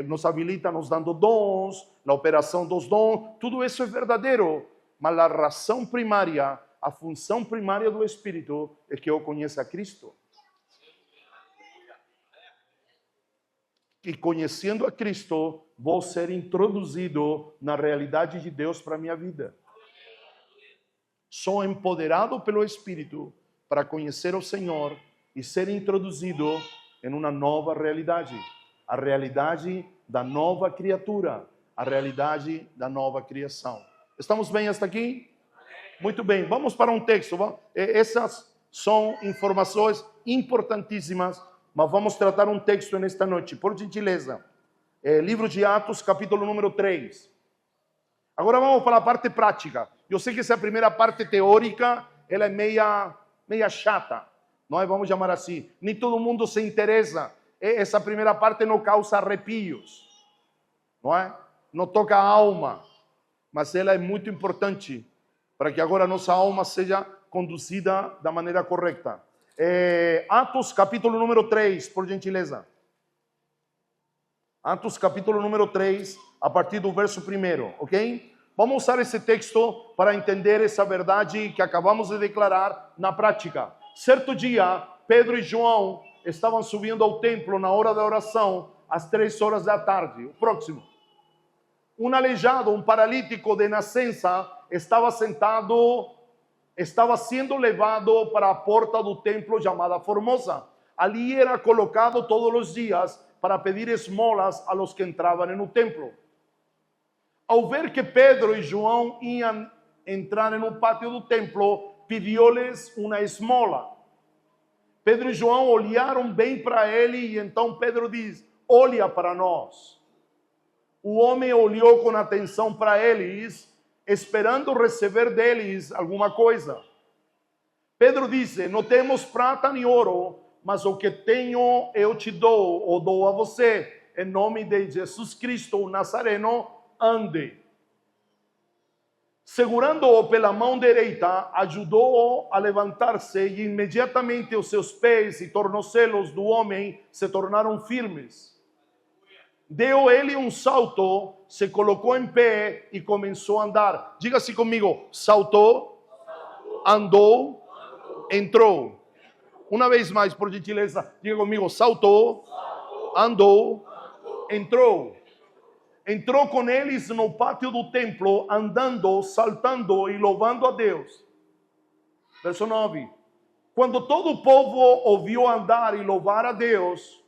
nos habilita nos dando dons, na operação dos dons, tudo isso é verdadeiro, mas a razão primária, a função primária do Espírito é que eu conheça Cristo. E conhecendo a Cristo, vou ser introduzido na realidade de Deus para a minha vida. Sou empoderado pelo Espírito para conhecer o Senhor e ser introduzido em uma nova realidade. A realidade da nova criatura, a realidade da nova criação. Estamos bem hasta aqui? Muito bem, vamos para um texto. Essas são informações importantíssimas, mas vamos tratar um texto nesta noite, por gentileza. Livro de Atos, capítulo número 3. Agora vamos para a parte prática. Eu sei que essa primeira parte teórica, ela é meia chata, não é? Vamos chamar assim. Nem todo mundo se interessa. Essa primeira parte não causa arrepios, não é? Não toca a alma, mas ela é muito importante para que agora nossa alma seja conduzida da maneira correta. Atos capítulo número 3, por gentileza. Atos capítulo número 3, a partir do verso 1, ok? Vamos usar esse texto para entender essa verdade que acabamos de declarar na prática. Certo dia, Pedro e João estavam subindo ao templo na hora da oração, às 3 horas da tarde. O próximo. Um aleijado, um paralítico de nascença, estava sendo levado para a porta do templo chamada Formosa. Ali era colocado todos os dias para pedir esmolas a los que entravam no templo. Ao ver que Pedro e João iam entrar no pátio do templo, pediu-lhes uma esmola. Pedro e João olharam bem para ele e então Pedro diz: olha para nós. O homem olhou com atenção para eles, esperando receber deles alguma coisa. Pedro disse: não temos prata nem ouro, mas o que tenho eu te dou, ou dou a você. Em nome de Jesus Cristo, o Nazareno, ande. Segurando-o pela mão direita, ajudou-o a levantar-se e imediatamente os seus pés e tornozelos do homem se tornaram firmes. Deu ele um salto, se colocou em pé e começou a andar. Diga-se comigo: saltou, andou, entrou. Uma vez mais, por gentileza, diga comigo: saltou, andou, entrou. Entrou com eles no pátio do templo, andando, saltando e louvando a Deus. Verso 9. Quando todo o povo ouviu andar e louvar a Deus,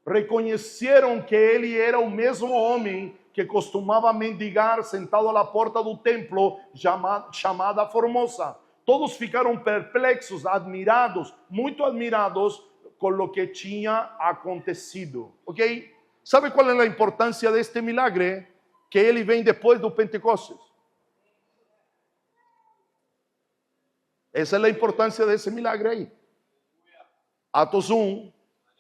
reconheceram que ele era o mesmo homem que costumava mendigar sentado à porta do templo chamada Formosa. Todos ficaram perplexos, admirados, muito admirados com o que tinha acontecido. Ok? Sabe qual é a importância deste milagre? Que ele vem depois do Pentecostes. Essa é a importância desse milagre aí. Atos 1,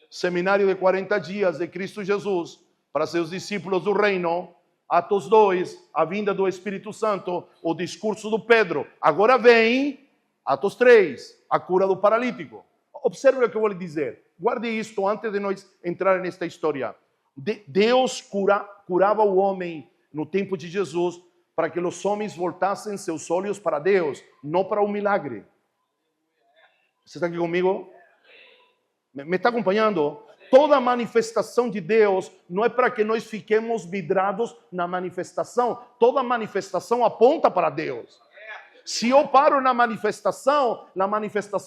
seminário de 40 dias de Cristo Jesus para seus discípulos do reino. Atos 2, a vinda do Espírito Santo, o discurso do Pedro. Agora vem, Atos 3, a cura do paralítico. Observe o que eu vou lhe dizer. Guarde isto antes de nós entrar nesta história. Deus curava o homem no tempo de Jesus para que os homens voltassem seus olhos para Deus, não para um milagre. Você está aqui comigo? Me está acompanhando? Toda manifestação de Deus não é para que nós fiquemos vidrados na manifestação. Toda manifestação aponta para Deus. Se eu paro na manifestação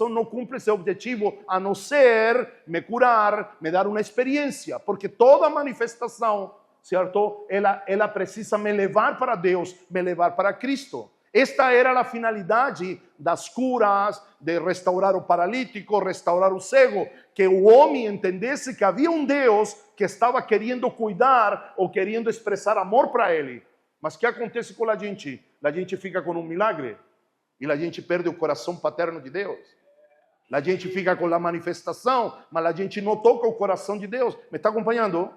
não cumpre seu objetivo, a não ser me curar, me dar uma experiência. Porque toda manifestação, certo? Ela precisa me levar para Deus, me levar para Cristo. Esta era a finalidade das curas, de restaurar o paralítico, restaurar o cego, que o homem entendesse que havia um Deus que estava querendo cuidar ou querendo expressar amor para ele. Mas o que acontece com a gente? A gente fica com um milagre e a gente perde o coração paterno de Deus. A gente fica com a manifestação, mas a gente não toca o coração de Deus. Me está acompanhando?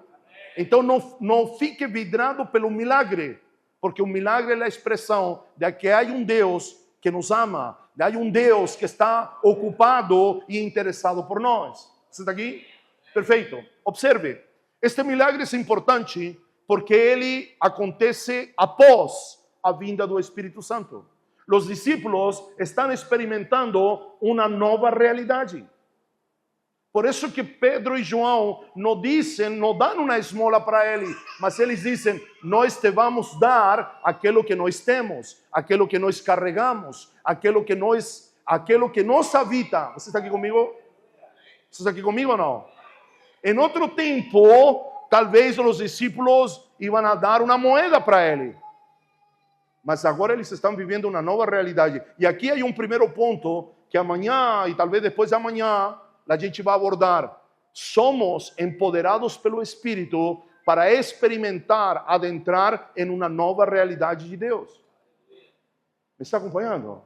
Então não fique vidrado pelo milagre, porque o milagre é a expressão de que há um Deus que nos ama, há um Deus que está ocupado e interessado por nós. Você está aqui? Perfeito. Observe, este milagre é importante porque ele acontece após a vinda do Espírito Santo. Os discípulos estão experimentando uma nova realidade. Por isso que Pedro e João não dão uma esmola para ele, mas eles dizem: nós te vamos dar aquilo que nós temos, aquilo que nós carregamos, aquilo que nos habita. Você está aqui comigo? Você está aqui comigo ou não? Em outro tempo, talvez os discípulos iam a dar uma moeda para ele. Mas agora eles estão vivendo uma nova realidade. E aqui há um primeiro ponto que amanhã e talvez depois de amanhã a gente vai abordar. Somos empoderados pelo Espírito para experimentar, adentrar em uma nova realidade de Deus. Me está acompanhando?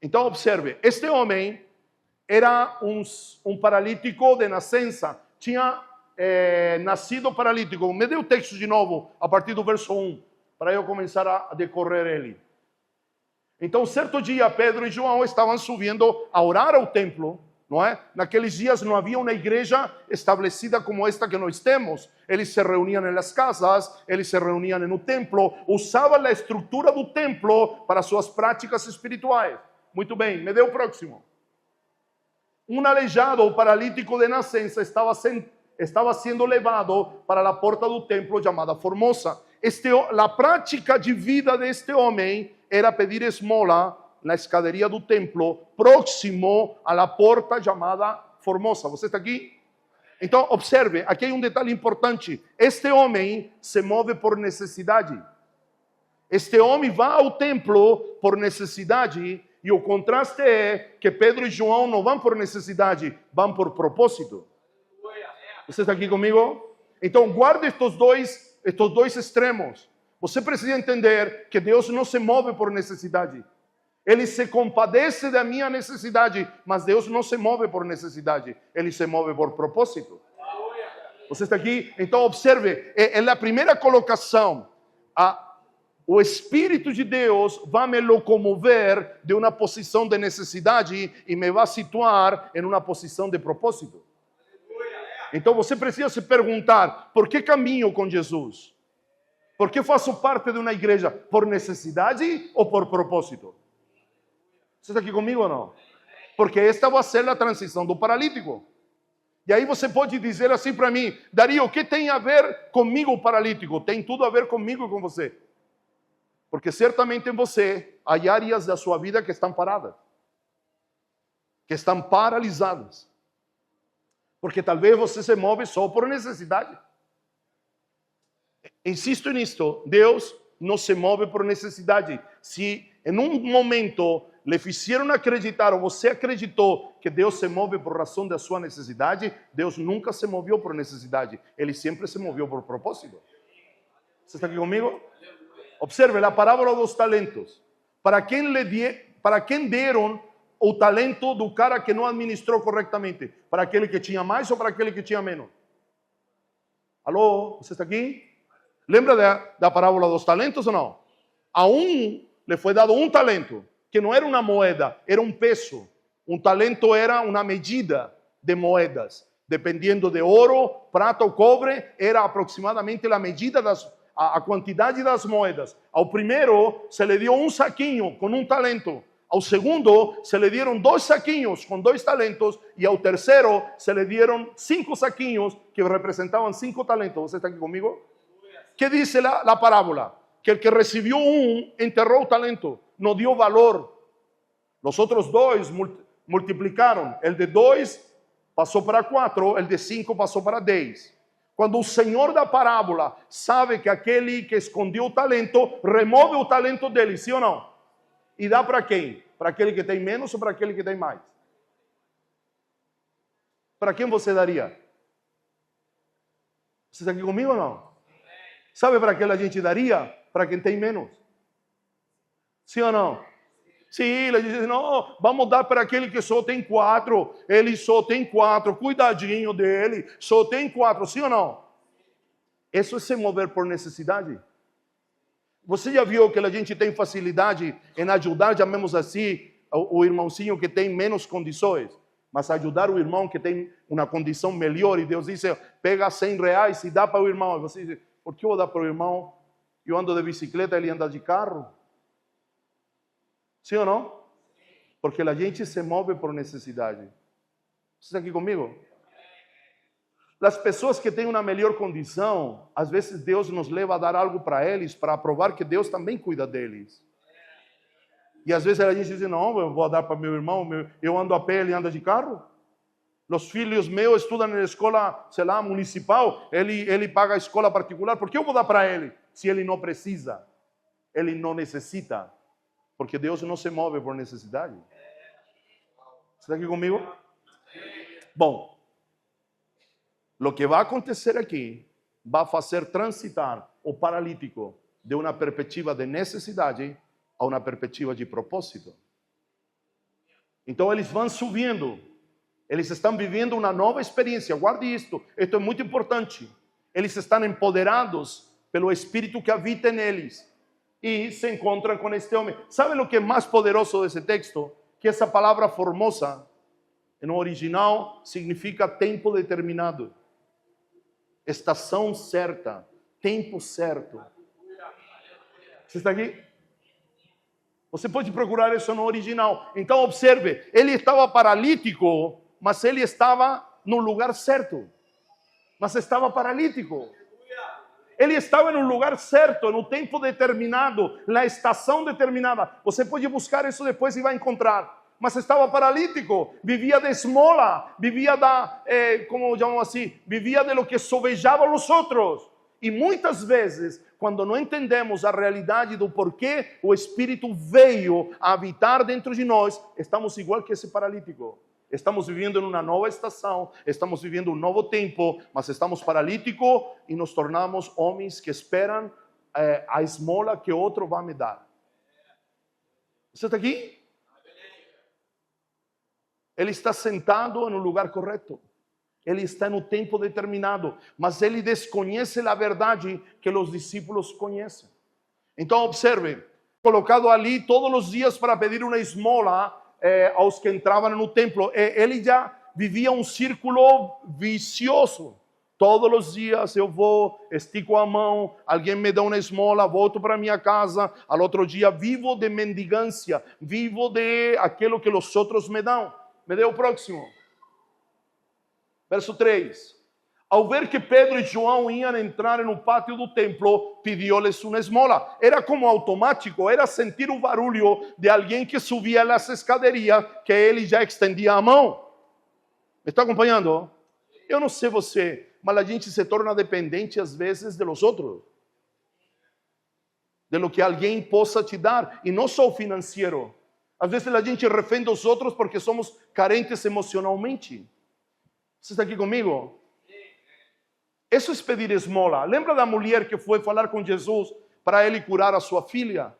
Então observe, este homem era um paralítico de nascença. Tinha nascido paralítico. Me dê o texto de novo, a partir do verso 1. Para eu começar a decorrer ele. Então, certo dia, Pedro e João estavam subindo a orar ao templo, não é? Naqueles dias não havia uma igreja estabelecida como esta que nós temos. Eles se reuniam nas casas, eles se reuniam no templo, usavam a estrutura do templo para suas práticas espirituais. Muito bem, me dê o próximo. Um aleijado ou paralítico de nascença estava sendo levado para a porta do templo chamada Formosa. A prática de vida deste homem era pedir esmola na escadaria do templo, próximo à porta chamada Formosa. Você está aqui? Então, observe, aqui hay um detalhe importante. Este homem se move por necessidade. Este homem vai ao templo por necessidade, e o contraste é que Pedro e João não vão por necessidade, vão por propósito. Você está aqui comigo? Então, guarde estes dois extremos. Você precisa entender que Deus não se move por necessidade. Ele se compadece da minha necessidade, mas Deus não se move por necessidade. Ele se move por propósito. Você está aqui? Então, observe, é a primeira colocação. O Espírito de Deus vai me locomover de uma posição de necessidade e me vai situar em uma posição de propósito. Então você precisa se perguntar, por que caminho com Jesus? Por que faço parte de uma igreja? Por necessidade ou por propósito? Você está aqui comigo ou não? Porque esta vai ser a transição do paralítico. E aí você pode dizer assim para mim, Dario, o que tem a ver comigo o paralítico? Tem tudo a ver comigo e com você. Porque certamente em você há áreas da sua vida que estão paradas, que estão paralisadas. Porque talvez você se move só por necessidade. Insisto nisto, Deus não se move por necessidade. Se em um momento lhe fizeram acreditar, ou você acreditou que Deus se move por razão da sua necessidade, Deus nunca se moveu por necessidade. Ele sempre se moveu por propósito. Você está aqui comigo? Observe a parábola dos talentos. Para quem deram o talento do cara que não administrou corretamente? Para aquele que tinha mais ou para aquele que tinha menos? Alô, você está aqui? Lembra da parábola dos talentos ou não? A um lhe foi dado um talento, que não era uma moeda, era um peso. Um talento era uma medida de moedas. Dependiendo de ouro, prata ou cobre, era aproximadamente a medida a quantidade das moedas. Ao primeiro se lhe deu um saquinho com um talento. Ao segundo se lhe deram 2 saquinhos com 2 talentos. E ao terceiro se lhe deram 5 saquinhos que representavam 5 talentos. Você está aqui comigo? ¿Qué dice la parábola? Que el que recibió enterró el talento, no dio valor. Los otros 2 multiplicaron. El de 2 pasó para 4, el de 5 pasó para 10. Quando o Senhor da parábola sabe que aquele que escondeu o talento, remove o talento dele, sim ou não? E dá para quem? Para aquele que tem menos ou para aquele que tem mais? Para quem você daria? Você está aqui comigo ou não? Sabe para quem a gente daria? Para quem tem menos. Sim ou não? Sim, a gente diz, não, vamos dar para aquele que só tem 4. Ele só tem 4, cuidadinho dele, só tem 4, sim ou não? Isso é se mover por necessidade. Você já viu que a gente tem facilidade em ajudar, chamemos assim, o irmãozinho que tem menos condições, mas ajudar o irmão que tem uma condição melhor, e Deus diz, pega R$100 e dá para o irmão. E você diz, por que eu vou dar para o irmão? Eu ando de bicicleta, ele anda de carro. Sim ou não? Porque a gente se move por necessidade. Você está aqui comigo? As pessoas que têm uma melhor condição, às vezes Deus nos leva a dar algo para eles, para provar que Deus também cuida deles. E às vezes a gente diz, não, eu vou dar para meu irmão, eu ando a pé, ele anda de carro. Os filhos meus estudam na escola, sei lá, municipal, ele paga a escola particular, por que eu vou dar para ele? Se ele não precisa, ele não necessita. Porque Deus não se move por necessidade. Você está aqui comigo? Bom, o que vai acontecer aqui vai fazer transitar o paralítico de uma perspectiva de necessidade a uma perspectiva de propósito. Então eles vão subindo, eles estão vivendo uma nova experiência. Guarde isto é muito importante. Eles estão empoderados pelo Espírito que habita neles. y se encuentran con este hombre. ¿Saben lo que es más poderoso de ese texto? Que esa palabra formosa, en original, significa tempo determinado. Estação certa, tempo certo. Você está aqui? Você pode procurar isso no original. Então, observe, ele estava paralítico, mas ele estava no lugar certo. Mas estava paralítico. Ele estava no lugar certo, no tempo determinado, na estação determinada. Você pode buscar isso depois e vai encontrar. Mas estava paralítico, vivia de esmola, vivia como chamamos assim, vivia de lo que sovejava os outros. E muitas vezes, quando não entendemos a realidade do porquê o Espírito veio a habitar dentro de nós, estamos igual que esse paralítico. Estamos vivendo em uma nova estação, estamos vivendo um novo tempo, mas estamos paralíticos e nos tornamos homens que esperam a esmola que outro vai me dar. Você está aqui? Ele está sentado no lugar correto. Ele está no tempo determinado, mas ele desconhece a verdade que os discípulos conhecem. Então, observe, colocado ali todos os dias para pedir uma esmola aos que entravam no templo, ele já vivia um círculo vicioso. Todos os dias eu vou, estico a mão, alguém me dá uma esmola, volto para minha casa, ao outro dia vivo de mendigância, vivo de aquilo que os outros me dão. Me dê o próximo. Verso 3. Ao ver que Pedro e João iam entrar no pátio do templo, pediu-lhes uma esmola. Era como automático, era sentir o barulho de alguém que subia as escadarias, que ele já estendia a mão. Me está acompanhando? Eu não sei você, mas a gente se torna dependente às vezes de los outros. De lo que alguém possa te dar, e não só o financeiro. Às vezes a gente refém dos outros porque somos carentes emocionalmente. Você está aqui comigo? Isso é pedir esmola. Lembra da mulher que foi falar com Jesus para ele curar a sua filha?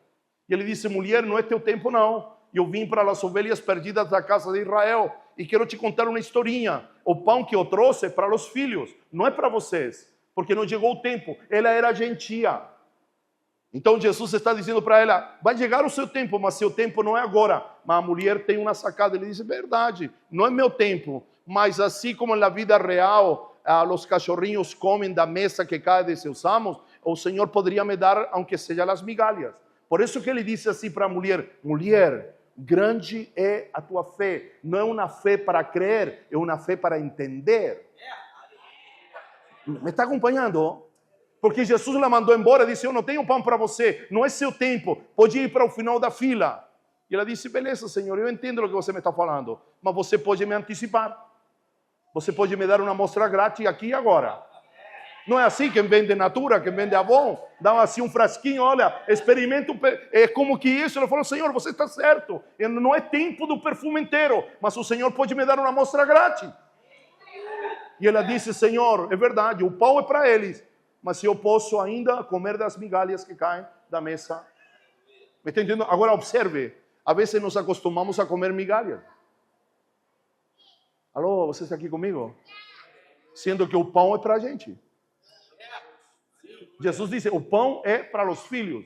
E ele disse, mulher, não é teu tempo não. Eu vim para as ovelhas perdidas da casa de Israel. E quero te contar uma historinha. O pão que eu trouxe é para os filhos, não é para vocês. Porque não chegou o tempo. Ela era gentia. Então Jesus está dizendo para ela, vai chegar o seu tempo, mas seu tempo não é agora. Mas a mulher tem uma sacada, ele diz, verdade, não é meu tempo. Mas assim como na vida real, os cachorrinhos comem da mesa que cai de seus amos, o Senhor poderia me dar, aunque seja as migalhas. Por isso que ele disse assim para a mulher, mulher, grande é a tua fé. Não é uma fé para crer, é uma fé para entender. Me está acompanhando? Porque Jesus la mandou embora e disse, eu não tenho pão para você, não é seu tempo, pode ir para o final da fila. E ela disse, beleza, Senhor, eu entendo o que você me está falando, mas você pode me antecipar. Você pode me dar uma amostra grátis aqui e agora. Não é assim quem vende Natura, quem vende Avon, dá assim um frasquinho, olha, experimenta, é como que isso. Ele falou, Senhor, você está certo, não é tempo do perfume inteiro, mas o Senhor pode me dar uma amostra grátis. E ela disse, Senhor, é verdade, o pão é para eles, mas eu posso ainda comer das migalhas que caem da mesa. Me está entendendo? Agora observe, a vezes nos acostumamos a comer migalhas. Alô, você está aqui comigo? Sendo que o pão é para a gente. Jesus disse, o pão é para os filhos.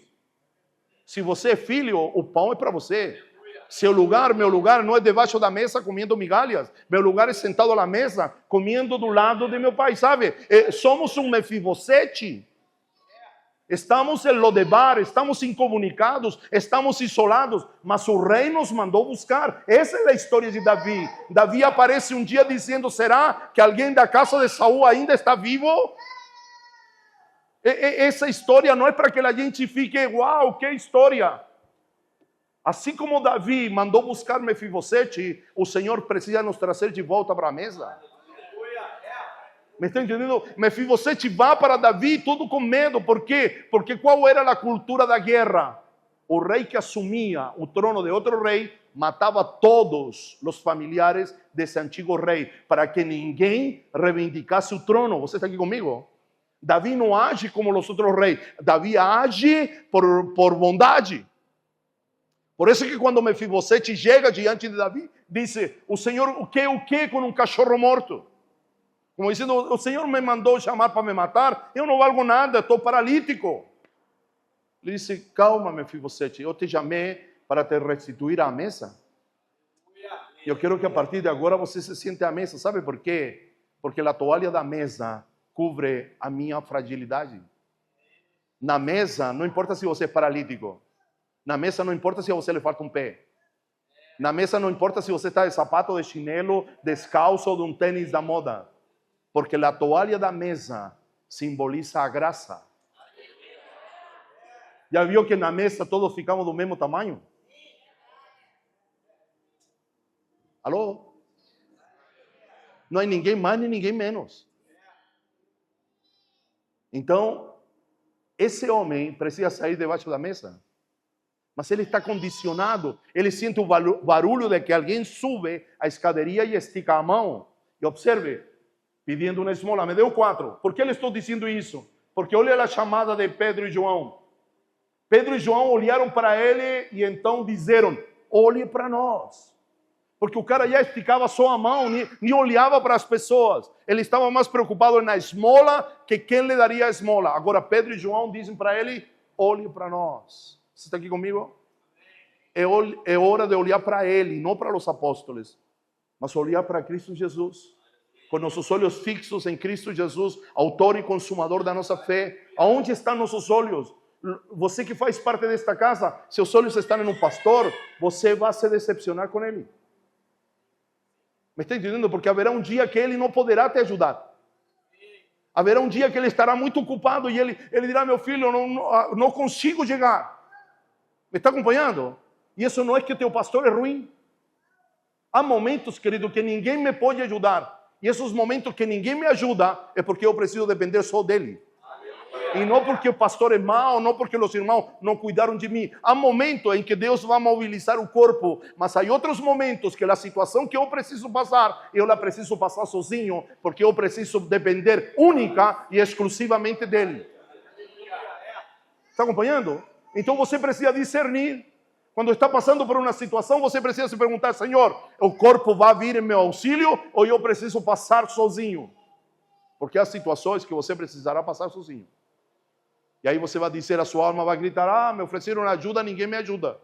Se você é filho, o pão é para você. Seu lugar, meu lugar, não é debaixo da mesa comendo migalhas. Meu lugar é sentado na mesa, comendo do lado de meu pai, sabe? Somos um Mefibosete. Estamos em Lodebar, estamos incomunicados, estamos isolados, mas o rei nos mandou buscar. Essa é a história de Davi. Davi aparece um dia dizendo, será que alguém da casa de Saul ainda está vivo? Essa história não é para que a gente fique, uau, que história. Assim como Davi mandou buscar Mefibosete, o Senhor precisa nos trazer de volta para a mesa. Me está entendendo? Mefibosete vai para Davi tudo com medo. Por quê? Porque qual era a cultura da guerra? O rei que assumia o trono de outro rei matava todos os familiares desse antigo rei para que ninguém reivindicasse o trono. Você está aqui comigo? Davi não age como os outros reis. Davi age por bondade. Por isso que quando Mefibosete chega diante de Davi, disse, o Senhor, o que com um cachorro morto? Como dizendo, o Senhor me mandou chamar para me matar, eu não valgo nada, estou paralítico. Ele disse, calma, meu filho Sete, eu te chamei para te restituir à mesa. Eu quero que a partir de agora você se siente à mesa. Sabe por quê? Porque a toalha da mesa cubre a minha fragilidade. Na mesa, não importa se você é paralítico. Na mesa não importa se a você lhe falta um pé. Na mesa não importa se você está de sapato, de chinelo, descalço ou de um tênis da moda. Porque a toalha da mesa simboliza a graça. Já viu que na mesa todos ficamos do mesmo tamanho? Alô? Não há ninguém mais nem ninguém menos. Então, esse homem precisa sair debaixo da mesa. Mas ele está condicionado. Ele sente o barulho de que alguém sube a escadaria e estica a mão. E observe, pedindo uma esmola. Me deu 4. Por que eu estou dizendo isso? Porque olha a chamada de Pedro e João. Pedro e João olharam para ele e então disseram, olhe para nós. Porque o cara já esticava só a mão, nem olhava para as pessoas. Ele estava mais preocupado na esmola que quem lhe daria a esmola. Agora Pedro e João dizem para ele, olhe para nós. Você está aqui comigo? É hora de olhar para ele, não para os apóstolos, mas olhar para Cristo Jesus. Com nossos olhos fixos em Cristo Jesus, autor e consumador da nossa fé. Aonde estão nossos olhos? Você que faz parte desta casa, seus olhos estão em um pastor, você vai se decepcionar com ele. Me está entendendo? Porque haverá um dia que ele não poderá te ajudar. Haverá um dia que ele estará muito ocupado e ele dirá, meu filho, não consigo chegar. Me está acompanhando? E isso não é que o teu pastor é ruim. Há momentos, querido, que ninguém me pode ajudar. E esses momentos que ninguém me ajuda é porque eu preciso depender só dele. E não porque o pastor é mau, não porque os irmãos não cuidaram de mim. Há momentos em que Deus vai mobilizar o corpo, mas há outros momentos que a situação que eu preciso passar, eu la preciso passar sozinho, porque eu preciso depender única e exclusivamente dele. Está acompanhando? Então você precisa discernir. Quando está passando por uma situação, você precisa se perguntar, Senhor, o corpo vai vir em meu auxílio ou eu preciso passar sozinho? Porque há situações que você precisará passar sozinho. E aí você vai dizer, a sua alma vai gritar, me ofereceram ajuda, ninguém me ajuda.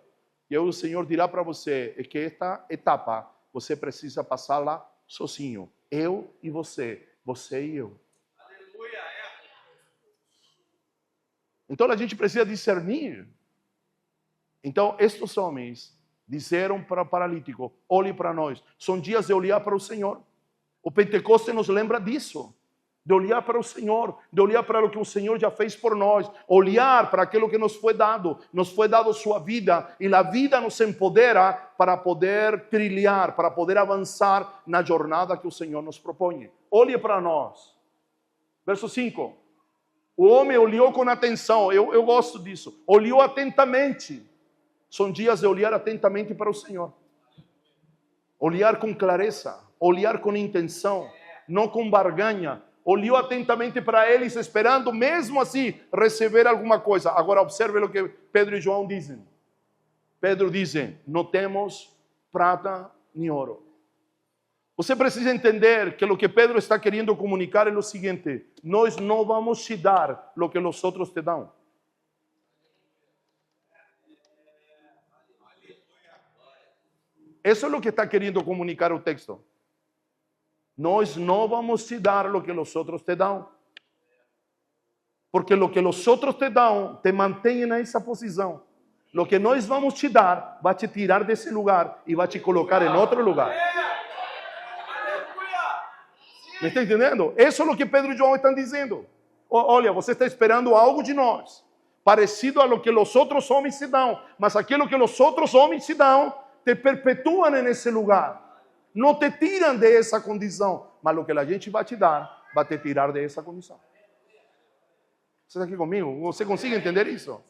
E aí o Senhor dirá para você, é que esta etapa você precisa passá-la sozinho. Eu e você e eu. Aleluia. Então a gente precisa discernir. Então estes homens disseram para o paralítico, olhe para nós. São dias de olhar para o Senhor. O Pentecoste nos lembra disso. De olhar para o Senhor, de olhar para o que o Senhor já fez por nós, olhar para aquilo que nos foi dado sua vida, e a vida nos empodera para poder trilhar, para poder avançar na jornada que o Senhor nos propõe. Olhe para nós. Verso 5. O homem olhou com atenção, eu gosto disso, olhou atentamente. São dias de olhar atentamente para o Senhor. Olhar com clareza, olhar com intenção, não com barganha. Olhou atentamente para eles, esperando mesmo assim receber alguma coisa. Agora observe o que Pedro e João dizem. Pedro diz, não temos prata nem ouro. Você precisa entender que o que Pedro está querendo comunicar é o seguinte: nós não vamos te dar o que os outros te dão. Isso é o que está querendo comunicar o texto. Nós não vamos te dar o que os outros te dão. Porque o que os outros te dão te mantém nessa posição. O que nós vamos te dar vai te tirar desse lugar e vai te colocar em outro lugar. Me está entendendo? Isso é o que Pedro e João estão dizendo. Olha, você está esperando algo de nós, parecido a lo que os outros homens te dão. Mas aquilo que os outros homens te dão, te perpetuam nesse lugar. Não te tiram dessa condição, mas o que a gente vai te dar, vai te tirar dessa condição. Você está aqui comigo? Você consegue entender isso?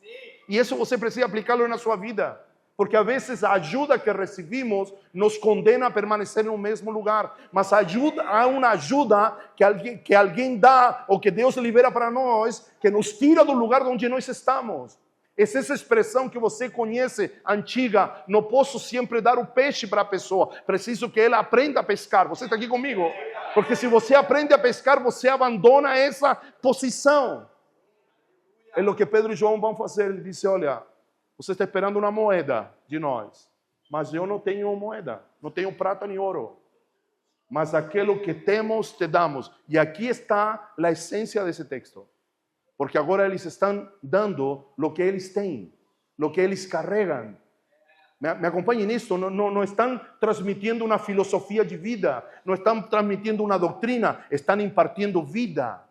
E isso você precisa aplicá-lo na sua vida. Porque às vezes a ajuda que recebemos nos condena a permanecer no mesmo lugar. Mas há uma ajuda que alguém dá, ou que Deus libera para nós, que nos tira do lugar onde nós estamos. Essa expressão que você conhece, antiga, não posso sempre dar o peixe para a pessoa, preciso que ela aprenda a pescar. Você está aqui comigo? Porque se você aprende a pescar, você abandona essa posição. É o que Pedro e João vão fazer. Ele disse, olha, você está esperando uma moeda de nós, mas eu não tenho moeda, não tenho prata nem ouro. Mas aquilo que temos, te damos. E aqui está a essência desse texto. Porque agora eles estão dando o que eles têm, o que eles carregam. Me acompanhem nisso, não estão transmitindo uma filosofia de vida, não estão transmitindo uma doutrina, estão impartindo vida.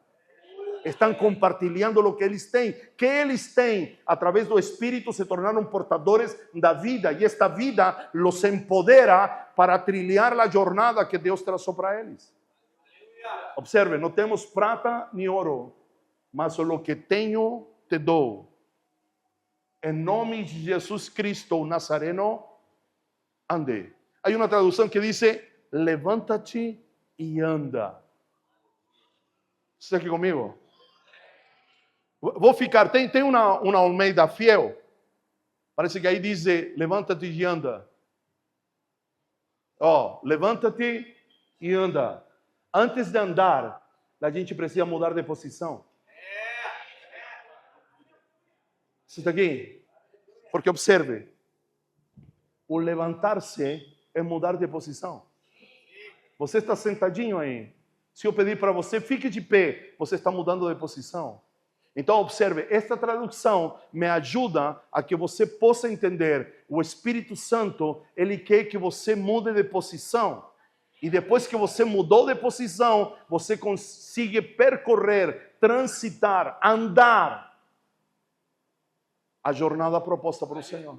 Estão compartilhando o que eles têm. Que eles têm, através do Espírito, se tornaram portadores da vida. E esta vida los empodera para trilhar a jornada que Deus traçou para eles. Observe, não temos prata nem ouro, mas o que tenho te dou. Em nome de Jesus Cristo, o Nazareno, ande. Há uma tradução que diz, levanta-te e anda. Você está aqui comigo? Vou ficar, tem uma Almeida fiel. Parece que aí diz, levanta-te e anda. Levanta-te e anda. Antes de andar, a gente precisa mudar de posição. Você está aqui? Porque observe, o levantar-se é mudar de posição. Você está sentadinho aí. Se eu pedir para você, fique de pé, você está mudando de posição. Então, observe, esta tradução me ajuda a que você possa entender. O Espírito Santo, ele quer que você mude de posição. E depois que você mudou de posição, você consiga percorrer, transitar, andar a jornada proposta por o Senhor.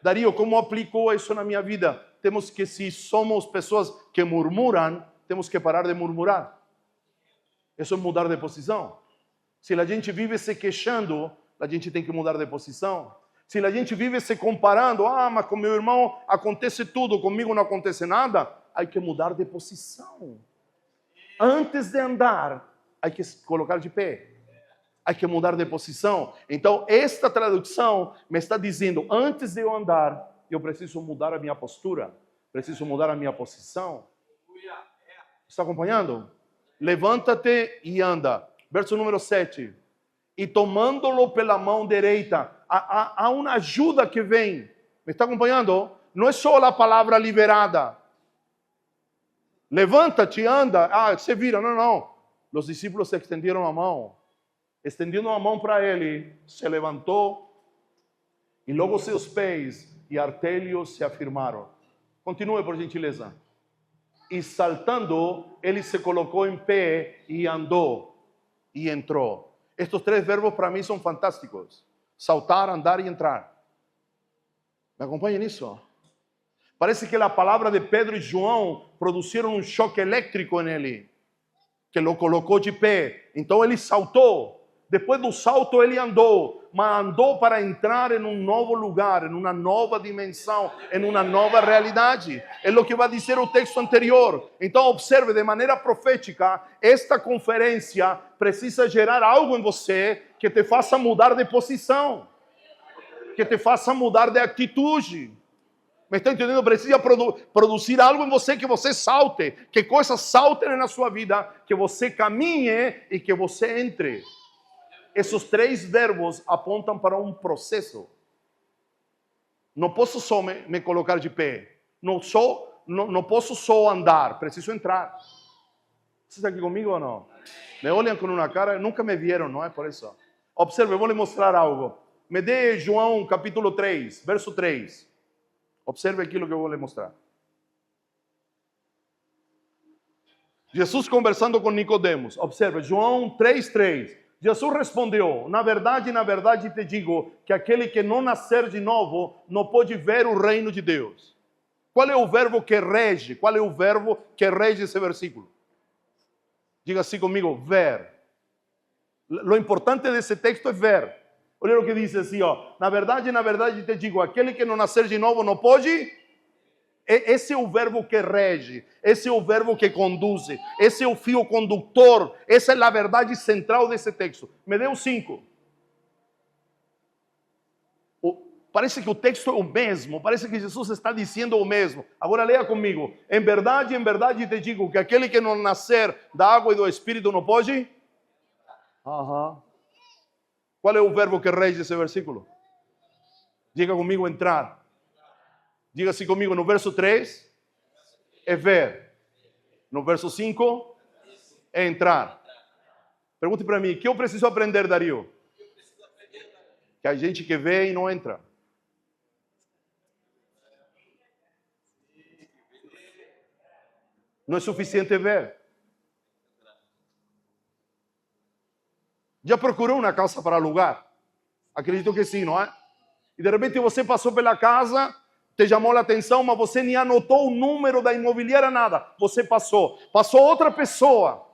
Dario, como aplicou isso na minha vida? Temos que, se somos pessoas que murmuram, temos que parar de murmurar. Isso é mudar de posição. Se a gente vive se queixando, a gente tem que mudar de posição. Se a gente vive se comparando, mas com meu irmão acontece tudo, comigo não acontece nada, há que mudar de posição. Antes de andar, há que colocar de pé. Há que mudar de posição. Então, esta tradução me está dizendo, antes de eu andar, eu preciso mudar a minha postura, preciso mudar a minha posição. Está acompanhando? Levanta-te e anda. Verso número 7. E tomando-lo pela mão direita. Há uma ajuda que vem. Me está acompanhando? Não é só a palavra liberada. Levanta-te, anda. Você vira. Não. Os discípulos estenderam a mão. Estendendo a mão para ele, se levantou. E logo seus pés e artelhos se afirmaram. Continue, por gentileza. E saltando, ele se colocou em pé e andou. E entrou. Estes três verbos para mim são fantásticos. Saltar, andar e entrar. Me acompanhem nisso? Parece que a palavra de Pedro e João produziram um choque elétrico nele, que o colocou de pé. Então ele saltou. Depois do salto ele andou, mas andou para entrar em um novo lugar, em uma nova dimensão, em uma nova realidade. É o que vai dizer o texto anterior. Então observe, de maneira profética, esta conferência precisa gerar algo em você que te faça mudar de posição, que te faça mudar de atitude. Me está entendendo? Precisa produzir algo em você que você salte, que coisas saltem na sua vida, que você caminhe e que você entre. Esses três verbos apontam para um processo. Não posso só me colocar de pé. Não posso só andar. Preciso entrar. Você está aqui comigo ou não? Me olham com uma cara, nunca me viram, não é por isso? Observe, vou lhe mostrar algo. Me dê João capítulo 3, verso 3. Observe aquilo que eu vou lhe mostrar. Jesus conversando com Nicodemos. Observe, João 3:3. Jesus respondeu, na verdade te digo, que aquele que não nascer de novo, não pode ver o reino de Deus. Qual é o verbo que rege? Qual é o verbo que rege esse versículo? Diga assim comigo, ver. O importante desse texto é ver. Olha o que diz assim, na verdade te digo, aquele que não nascer de novo, não pode... Esse é o verbo que rege, esse é o verbo que conduz, esse é o fio condutor, essa é a verdade central desse texto. Me deu 5. Parece que o texto é o mesmo, parece que Jesus está dizendo o mesmo. Agora leia comigo. Em verdade te digo que aquele que não nascer da água e do Espírito não pode... Qual é o verbo que rege esse versículo? Diga comigo entrar. Diga assim comigo, no verso 3 é ver. No verso 5 é entrar. Pergunte para mim, o que eu preciso aprender, Dario? Que há gente que vê e não entra. Não é suficiente ver. Já procurou uma casa para alugar? Acredito que sim, não é? E de repente você passou pela casa, te chamou a atenção, mas você nem anotou o número da imobiliária, nada. Você passou. Passou outra pessoa.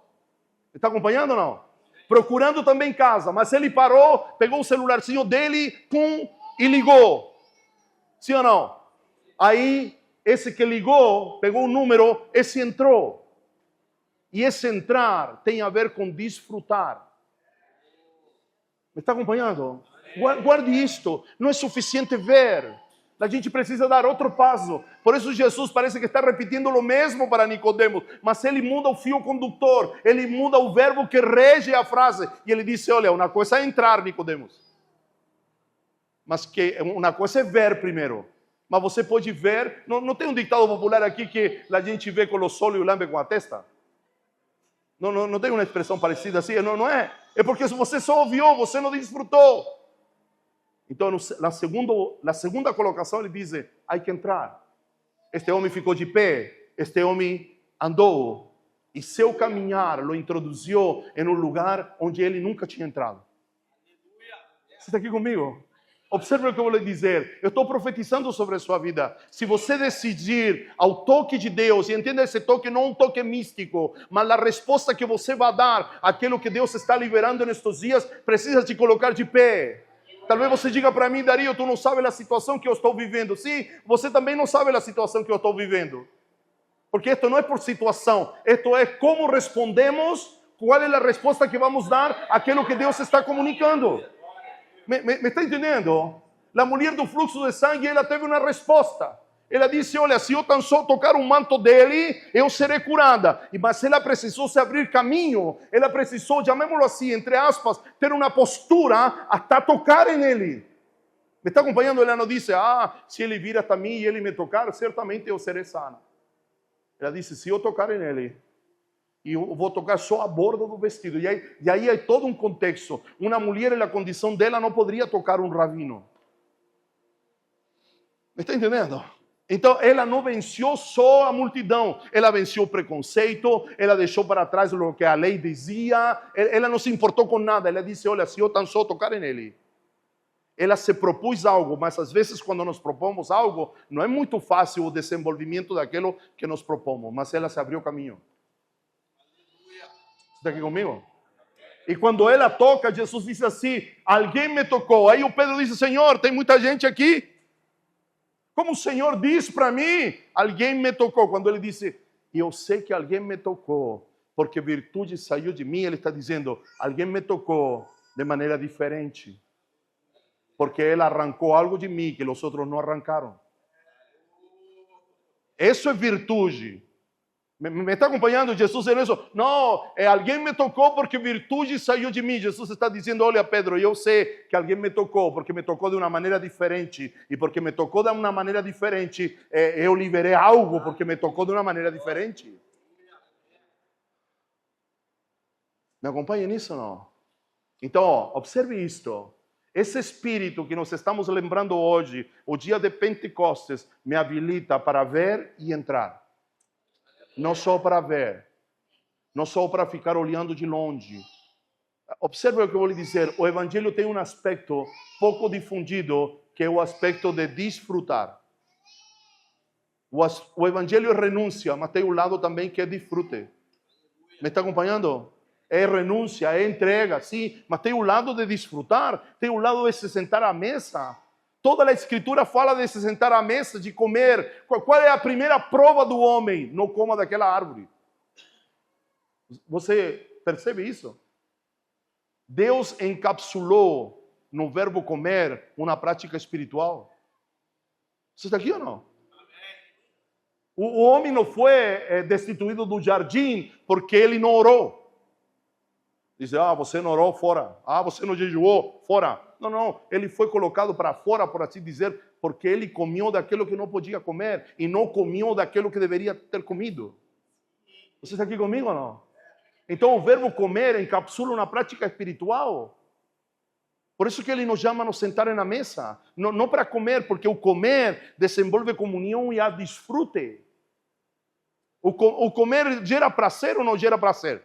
Está acompanhando ou não? Procurando também casa, mas ele parou, pegou o celularzinho dele, pum, e ligou. Sim ou não? Aí, esse que ligou, pegou o número, esse entrou. E esse entrar tem a ver com desfrutar. Me está acompanhando? Guarde isto. Não é suficiente ver. A gente precisa dar outro passo. Por isso Jesus parece que está repetindo o mesmo para Nicodemos, mas ele muda o fio condutor, ele muda o verbo que rege a frase. E ele disse, olha, uma coisa é entrar, Nicodemos, mas que uma coisa é ver primeiro. Mas você pode ver, não tem um ditado popular aqui que a gente vê com os olhos e lambe com a testa? Não tem uma expressão parecida assim? Não é? É porque você só ouviu, você não desfrutou. Então, na segunda colocação, ele diz, há que entrar. Este homem ficou de pé, este homem andou, e seu caminhar o introduziu em um lugar onde ele nunca tinha entrado. Você está aqui comigo? Observe o que eu vou lhe dizer. Eu estou profetizando sobre a sua vida. Se você decidir ao toque de Deus, e entenda esse toque não um toque místico, mas a resposta que você vai dar àquilo que Deus está liberando nestes dias, precisa te colocar de pé. Talvez você diga para mim, Dario, tu não sabe a situação que eu estou vivendo. Sim, você também não sabe a situação que eu estou vivendo. Porque isto não é por situação, isto é como respondemos, qual é a resposta que vamos dar àquilo que Deus está comunicando. Me está entendendo? A mulher do fluxo de sangue, ela teve uma resposta. Ela disse, olha, se eu tão só tocar o manto dele, eu serei curada. Mas ela precisou se abrir caminho. Ela precisou, chamémoslo assim, entre aspas, ter uma postura até tocar nele. Me está acompanhando? Ela não disse, se ele vir até mim e ele me tocar, certamente eu serei sana. Ela disse, se eu tocar nele, e eu vou tocar só a borda do vestido. E aí é todo um contexto. Uma mulher, na condição dela, não poderia tocar um rabino. Me está entendendo? Então, ela não venceu só a multidão, ela venceu o preconceito, ela deixou para trás o que a lei dizia, ela não se importou com nada, ela disse, olha, se eu tão só tocar nele. Ela se propôs algo, mas às vezes quando nos propomos algo, não é muito fácil o desenvolvimento daquilo que nos propomos, mas ela se abriu caminho. Você está aqui comigo? E quando ela toca, Jesus disse assim, alguém me tocou. Aí o Pedro disse, Senhor, tem muita gente aqui. Como o Senhor diz para mim, alguém me tocou. Quando ele disse, eu sei que alguém me tocou, porque virtude saiu de mim, ele está dizendo, alguém me tocou de maneira diferente. Porque ele arrancou algo de mim que os outros não arrancaram. Isso é virtude. Me está acompanhando Jesus em isso? Não, alguém me tocou porque virtude saiu de mim. Jesus está dizendo, olha Pedro, eu sei que alguém me tocou porque me tocou de uma maneira diferente. E porque me tocou de uma maneira diferente, eu liberei algo porque me tocou de uma maneira diferente. Me acompanha nisso ou não? Então, observe isto. Esse espírito que nós estamos lembrando hoje, o dia de Pentecostes, me habilita para ver e entrar. Não só para ver, não só para ficar olhando de longe. Observe o que eu vou lhe dizer. O evangelho tem um aspecto pouco difundido, que é o aspecto de desfrutar. O evangelho é renúncia, mas tem um lado também que é desfrute. Me está acompanhando? É renúncia, é entrega, sim, mas tem um lado de desfrutar, tem um lado de se sentar à mesa. Toda a Escritura fala de se sentar à mesa, de comer. Qual é a primeira prova do homem? Não coma daquela árvore. Você percebe isso? Deus encapsulou no verbo comer uma prática espiritual. Você está aqui ou não? O homem não foi destituído do jardim porque ele não orou. Diz, ah, você não orou, fora. Ah, você não jejuou, fora. Não, não, ele foi colocado para fora, por assim dizer, porque ele comeu daquilo que não podia comer e não comeu daquilo que deveria ter comido. Você está aqui comigo ou não? Então o verbo comer encapsula uma prática espiritual. Por isso que ele nos chama a nos sentar na mesa. Não para comer, porque o comer desenvolve comunhão e há desfrute. O comer gera prazer ou não gera prazer?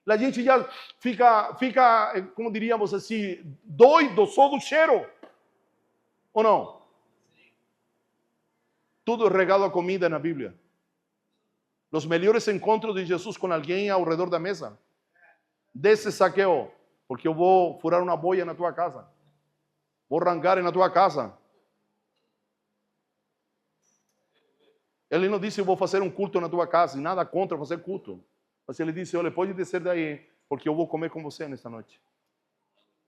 A gente já fica, como diríamos assim, doido só do cheiro. Ou não? Tudo é regado a comida na Bíblia. Os melhores encontros de Jesus com alguém ao redor da mesa. Desce, Zaqueu, porque eu vou furar uma boia na tua casa. Vou arrancar na tua casa. Ele não disse, eu vou fazer um culto na tua casa, e nada contra fazer culto. Mas ele disse, olha, pode descer daí, porque eu vou comer com você nesta noite.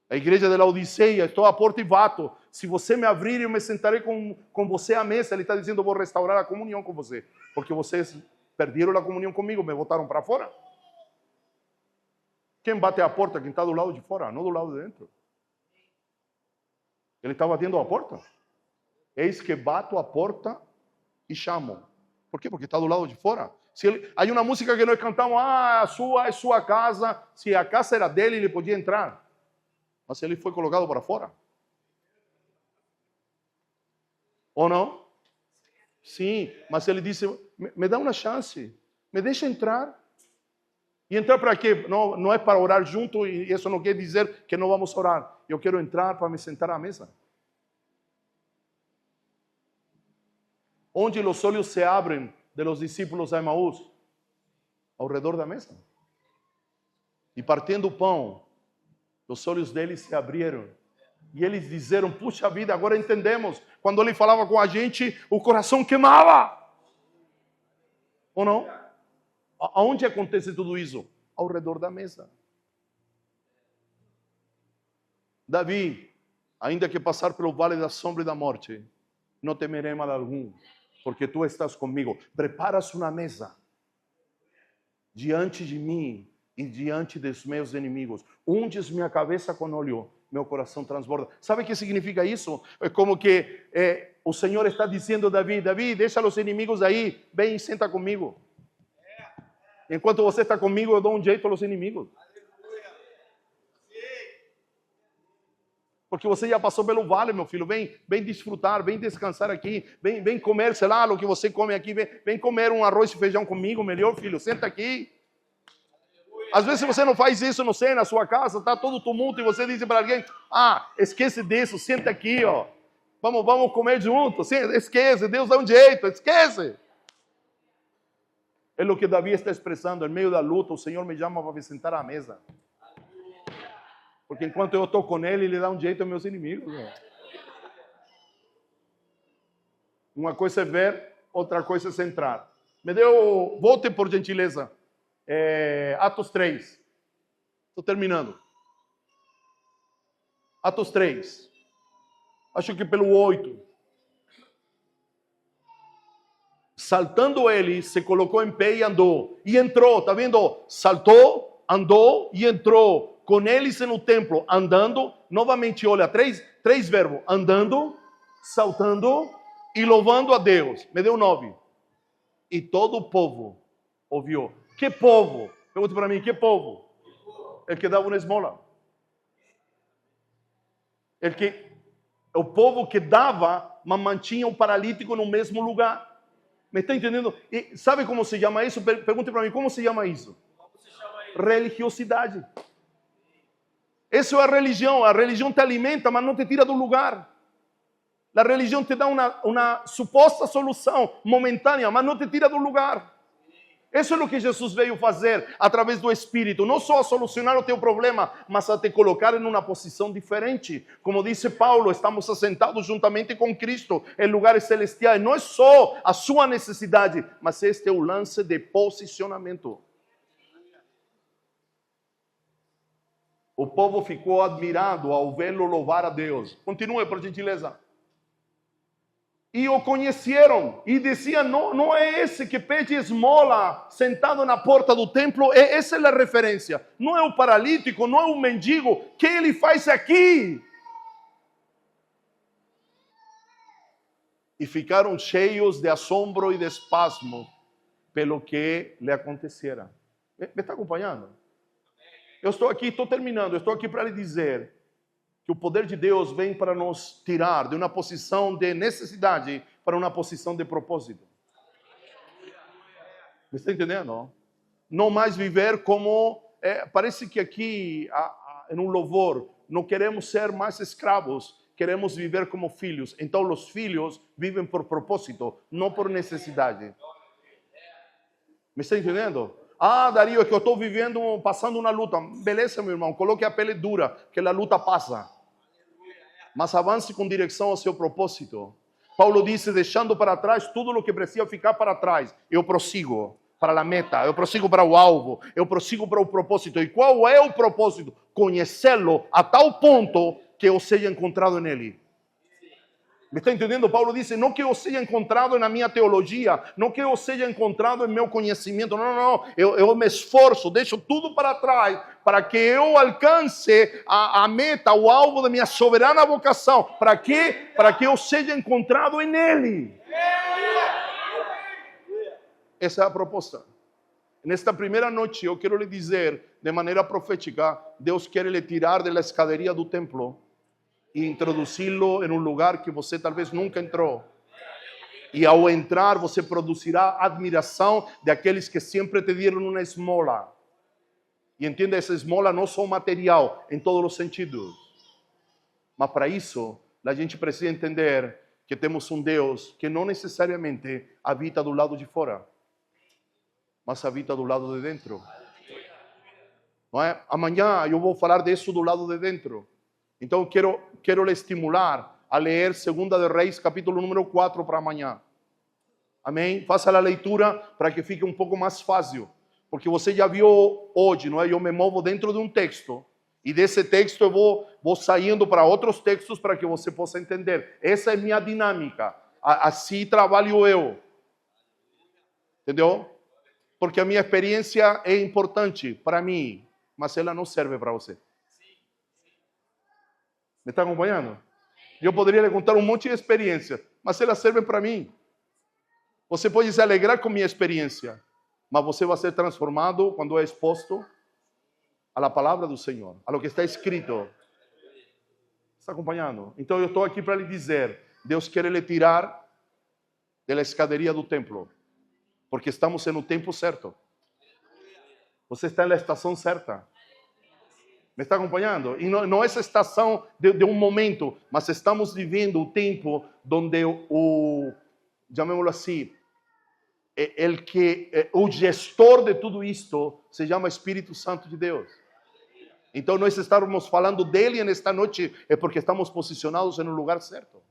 A igreja de Laodiceia, estou à porta e bato. Se você me abrir, eu me sentarei com você à mesa. Ele está dizendo, eu vou restaurar a comunhão com você. Porque vocês perderam a comunhão comigo, me botaram para fora. Quem bate a porta? Quem está do lado de fora, não do lado de dentro. Ele está batendo a porta. Eis que bato a porta e chamo. Por quê? Porque está do lado de fora. Há uma música que nós cantamos, é sua casa. Se a casa era dele, ele podia entrar. Mas ele foi colocado para fora. Ou não? Sim, mas ele disse, me dá uma chance. Me deixa entrar. E entrar para quê? Não é para orar junto, e isso não quer dizer que não vamos orar. Eu quero entrar para me sentar à mesa. Onde os olhos se abrem de los discípulos a Emaús? Ao redor da mesa. E partindo o pão, os olhos deles se abriram. E eles disseram, puxa vida, agora entendemos. Quando ele falava com a gente, o coração queimava. Ou não? Aonde acontece tudo isso? Ao redor da mesa. Davi, ainda que passar pelo vale da sombra e da morte, não temerei mal algum, porque tu estás comigo. Preparas uma mesa diante de mim e diante dos meus inimigos. Unges minha cabeça com óleo, meu coração transborda. Sabe o que significa isso? É como que o Senhor está dizendo a Davi, Davi, deixa os inimigos aí, vem e senta comigo. Enquanto você está comigo, eu dou um jeito aos inimigos. Porque você já passou pelo vale, meu filho. Vem desfrutar, vem descansar aqui. Vem comer, sei lá, o que você come aqui. Vem comer um arroz e feijão comigo, melhor, filho. Senta aqui. Às vezes você não faz isso, não sei, na sua casa, está todo tumulto e você diz para alguém, esquece disso, senta aqui, ó. Vamos comer juntos. Esquece, Deus dá um jeito, esquece. É o que Davi está expressando. Em meio da luta, o Senhor me chama para me sentar à mesa. Porque enquanto eu estou com Ele, Ele dá um jeito aos meus inimigos. Uma coisa é ver, outra coisa é entrar. Volte por gentileza. Atos 3. Estou terminando. Atos 3. Acho que pelo 8. Saltando ele, se colocou em pé e andou. E entrou, está vendo? Saltou, andou e entrou. Com eles no templo, andando. Novamente, olha, três verbos. Andando, saltando e louvando a Deus. Me deu 9. E todo o povo ouviu. Que povo? Pergunta para mim, que povo? El que dava uma esmola. O povo que dava, mas mantinha o paralítico no mesmo lugar. Me está entendendo? E sabe como se chama isso? Pergunte para mim, como se chama isso? Religiosidade. Isso é a religião. A religião te alimenta, mas não te tira do lugar. A religião te dá uma suposta solução momentânea, mas não te tira do lugar. Isso é o que Jesus veio fazer através do Espírito. Não só a solucionar o teu problema, mas a te colocar em uma posição diferente. Como disse Paulo, estamos assentados juntamente com Cristo em lugares celestiais. Não é só a sua necessidade, mas este é o lance de posicionamento. O povo ficou admirado ao vê-lo louvar a Deus. Continue, por gentileza. e o conheceram e diziam: não, não é esse que pede esmola sentado na porta do templo? Essa é a referência. Não é o paralítico, não é o mendigo. O que ele faz aqui? E ficaram cheios de assombro e de espasmo pelo que lhe acontecera. Me está acompanhando? Eu estou aqui, estou terminando. Eu estou aqui para lhe dizer que o poder de Deus vem para nos tirar de uma posição de necessidade para uma posição de propósito. Me está entendendo? Não mais viver como... parece que aqui, em um louvor, não queremos ser mais escravos, queremos viver como filhos. Então, os filhos vivem por propósito, não por necessidade. Me está entendendo? Ah, Dario, é que eu estou vivendo, passando uma luta. Beleza, meu irmão, coloque a pele dura, que a luta passa. Mas avance com direção ao seu propósito. Paulo disse, deixando para trás tudo o que precisa ficar para trás. Eu prossigo para a meta, eu prossigo para o alvo, eu prossigo para o propósito. E qual é o propósito? Conhecê-lo a tal ponto que eu seja encontrado nele. Me está entendendo? Paulo disse, não que eu seja encontrado na minha teologia, não que eu seja encontrado em meu conhecimento, não. Eu me esforço, deixo tudo para trás, para que eu alcance a meta, o alvo da minha soberana vocação. Para quê? Para que eu seja encontrado em Ele. Essa é a proposta. Nesta primeira noite, eu quero lhe dizer, de maneira profética, Deus quer lhe tirar da escadaria do templo e introduzi-lo em um lugar que você talvez nunca entrou. E ao entrar, você produzirá admiração daqueles que sempre te deram uma esmola. E entenda, essa esmola não só material, em todos os sentidos. Mas para isso, a gente precisa entender que temos um Deus que não necessariamente habita do lado de fora, mas habita do lado de dentro. Não é? Amanhã eu vou falar disso do lado de dentro. Então, quero lhe estimular a ler 2 de Reis, capítulo número 4 para amanhã. Amém? Faça a leitura para que fique um pouco mais fácil. Porque você já viu hoje, não é? Eu me movo dentro de um texto. E desse texto eu vou saindo para outros textos para que você possa entender. Essa é minha dinâmica. Assim trabalho eu. Entendeu? Porque a minha experiência é importante para mim, mas ela não serve para você. Me está acompanhando? Eu poderia lhe contar um monte de experiência, mas elas servem para mim. Você pode se alegrar com minha experiência, mas você vai ser transformado quando é exposto à palavra do Senhor, a lo que está escrito. Está acompanhando? Então eu estou aqui para lhe dizer, Deus quer lhe tirar da escadaria do templo, porque estamos no tempo certo. Você está na estação certa. Me está acompanhando? E não é essa estação de um momento, mas estamos vivendo o tempo onde chamémoslo assim, o gestor de tudo isto se chama Espírito Santo de Deus. Então nós estamos falando dele nesta noite é porque estamos posicionados no lugar certo.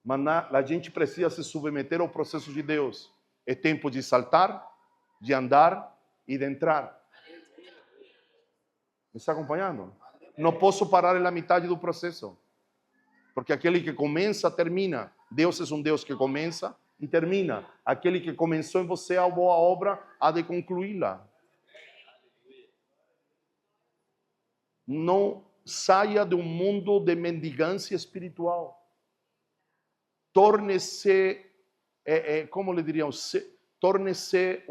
Mas a gente precisa se submeter ao processo de Deus. É tempo de saltar, de andar e de entrar. Me está acompanhando? Não posso parar na metade do processo. Porque aquele que começa, termina. Deus é um Deus que começa e termina. Aquele que começou em você a boa obra, há de concluí-la. Não saia de um mundo de mendigância espiritual. Torne-se, como lhe diriam, torne-se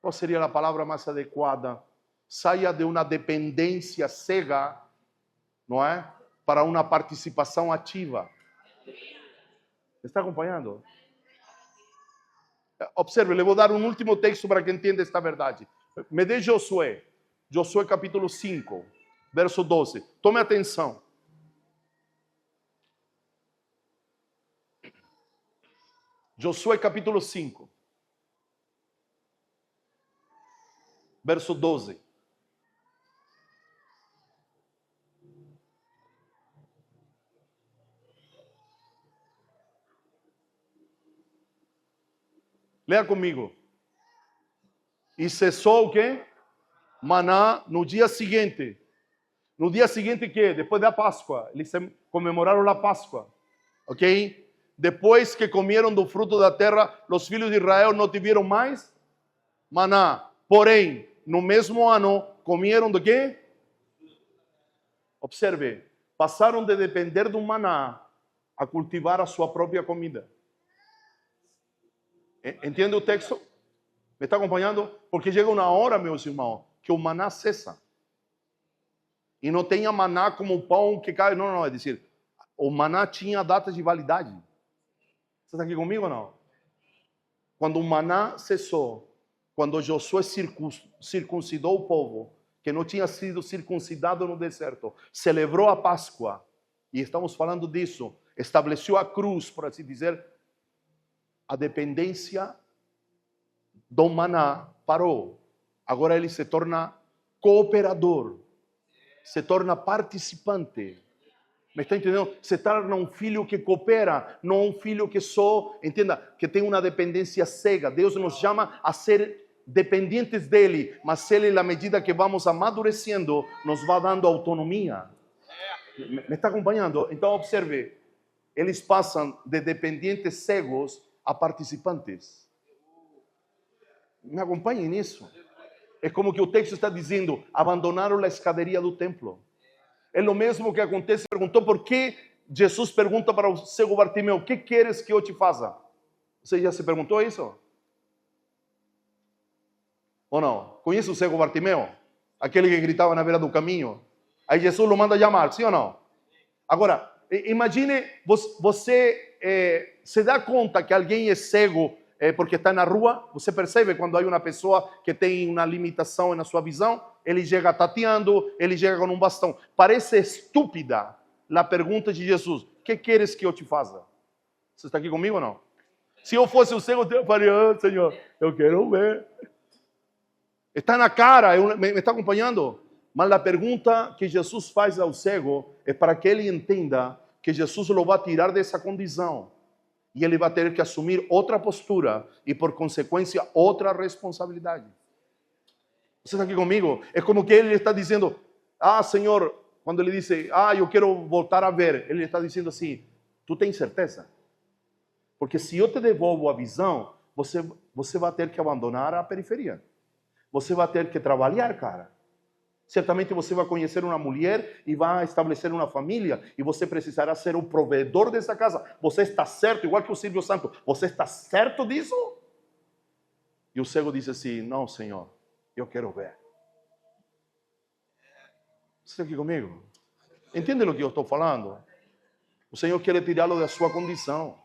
qual seria a palavra mais adequada? Saia de uma dependência cega, não é? Para uma participação ativa. Está acompanhando? Observe, le vou dar um último texto para que entenda esta verdade. Me dê Josué. Josué capítulo 5, verso 12. Tome atenção. Josué capítulo 5, verso 12. Leia comigo. E cessou o quê? Maná no dia seguinte. No dia seguinte, que depois da Páscoa, eles comemoraram a Páscoa, ok? Depois que comeram do fruto da terra, os filhos de Israel não tiveram mais maná. Porém, no mesmo ano, comeram do quê? Observe, passaram de depender do maná a cultivar a sua própria comida. Entende o texto? Me está acompanhando? Porque chega uma hora, meus irmãos, que o maná cessa. E não tenha maná como o pão que cai. Não, não, é dizer, o maná tinha data de validade. Você está aqui comigo ou não? Quando o maná cessou, quando Josué circuncidou o povo, que não tinha sido circuncidado no deserto, celebrou a Páscoa, e estamos falando disso, estabeleceu a cruz, por assim dizer, a dependência do maná parou. Agora ele se torna cooperador, se torna participante. Me está entendendo? Se torna um filho que coopera, não um filho que só, entenda, que tem uma dependência cega. Deus nos chama a ser dependentes dele, mas ele, na medida que vamos amadurecendo, nos vai dando autonomia. Me está acompanhando? Então observe, eles passam de dependentes cegos a participantes. Me acompanhem nisso. É como que o texto está dizendo, abandonaram a escadaria do templo. É o mesmo que acontece, perguntou por que Jesus pergunta para o cego Bartimeu, o que queres que eu te faça? Você já se perguntou isso? Ou não? Conhece o cego Bartimeu? Aquele que gritava na beira do caminho. Aí Jesus o manda chamar, sim ou não? Agora, imagine, você se dá conta que alguém é cego porque está na rua? Você percebe quando há uma pessoa que tem uma limitação na sua visão? Ele chega tateando, ele chega com um bastão. Parece estúpida a pergunta de Jesus. O que queres que eu te faça? Você está aqui comigo ou não? Se eu fosse o cego, eu faria, Senhor, eu quero ver. Está na cara, me está acompanhando? Mas a pergunta que Jesus faz ao cego é para que ele entenda que Jesus o vai tirar dessa condição. E ele vai ter que assumir outra postura e, por consequência, outra responsabilidade. Você está aqui comigo? É como que ele está dizendo, Senhor, quando ele diz, eu quero voltar a ver, ele está dizendo assim, tu tens certeza? Porque se eu te devolvo a visão, você vai ter que abandonar a periferia. Você vai ter que trabalhar, cara. Certamente você vai conhecer uma mulher e vai estabelecer uma família e você precisará ser o provedor dessa casa. Você está certo, igual que o Silvio Santos, você está certo disso? E o cego diz assim, não, Senhor, eu quero ver. Você está aqui comigo? Entende o que eu estou falando? O Senhor quer tirá-lo da sua condição.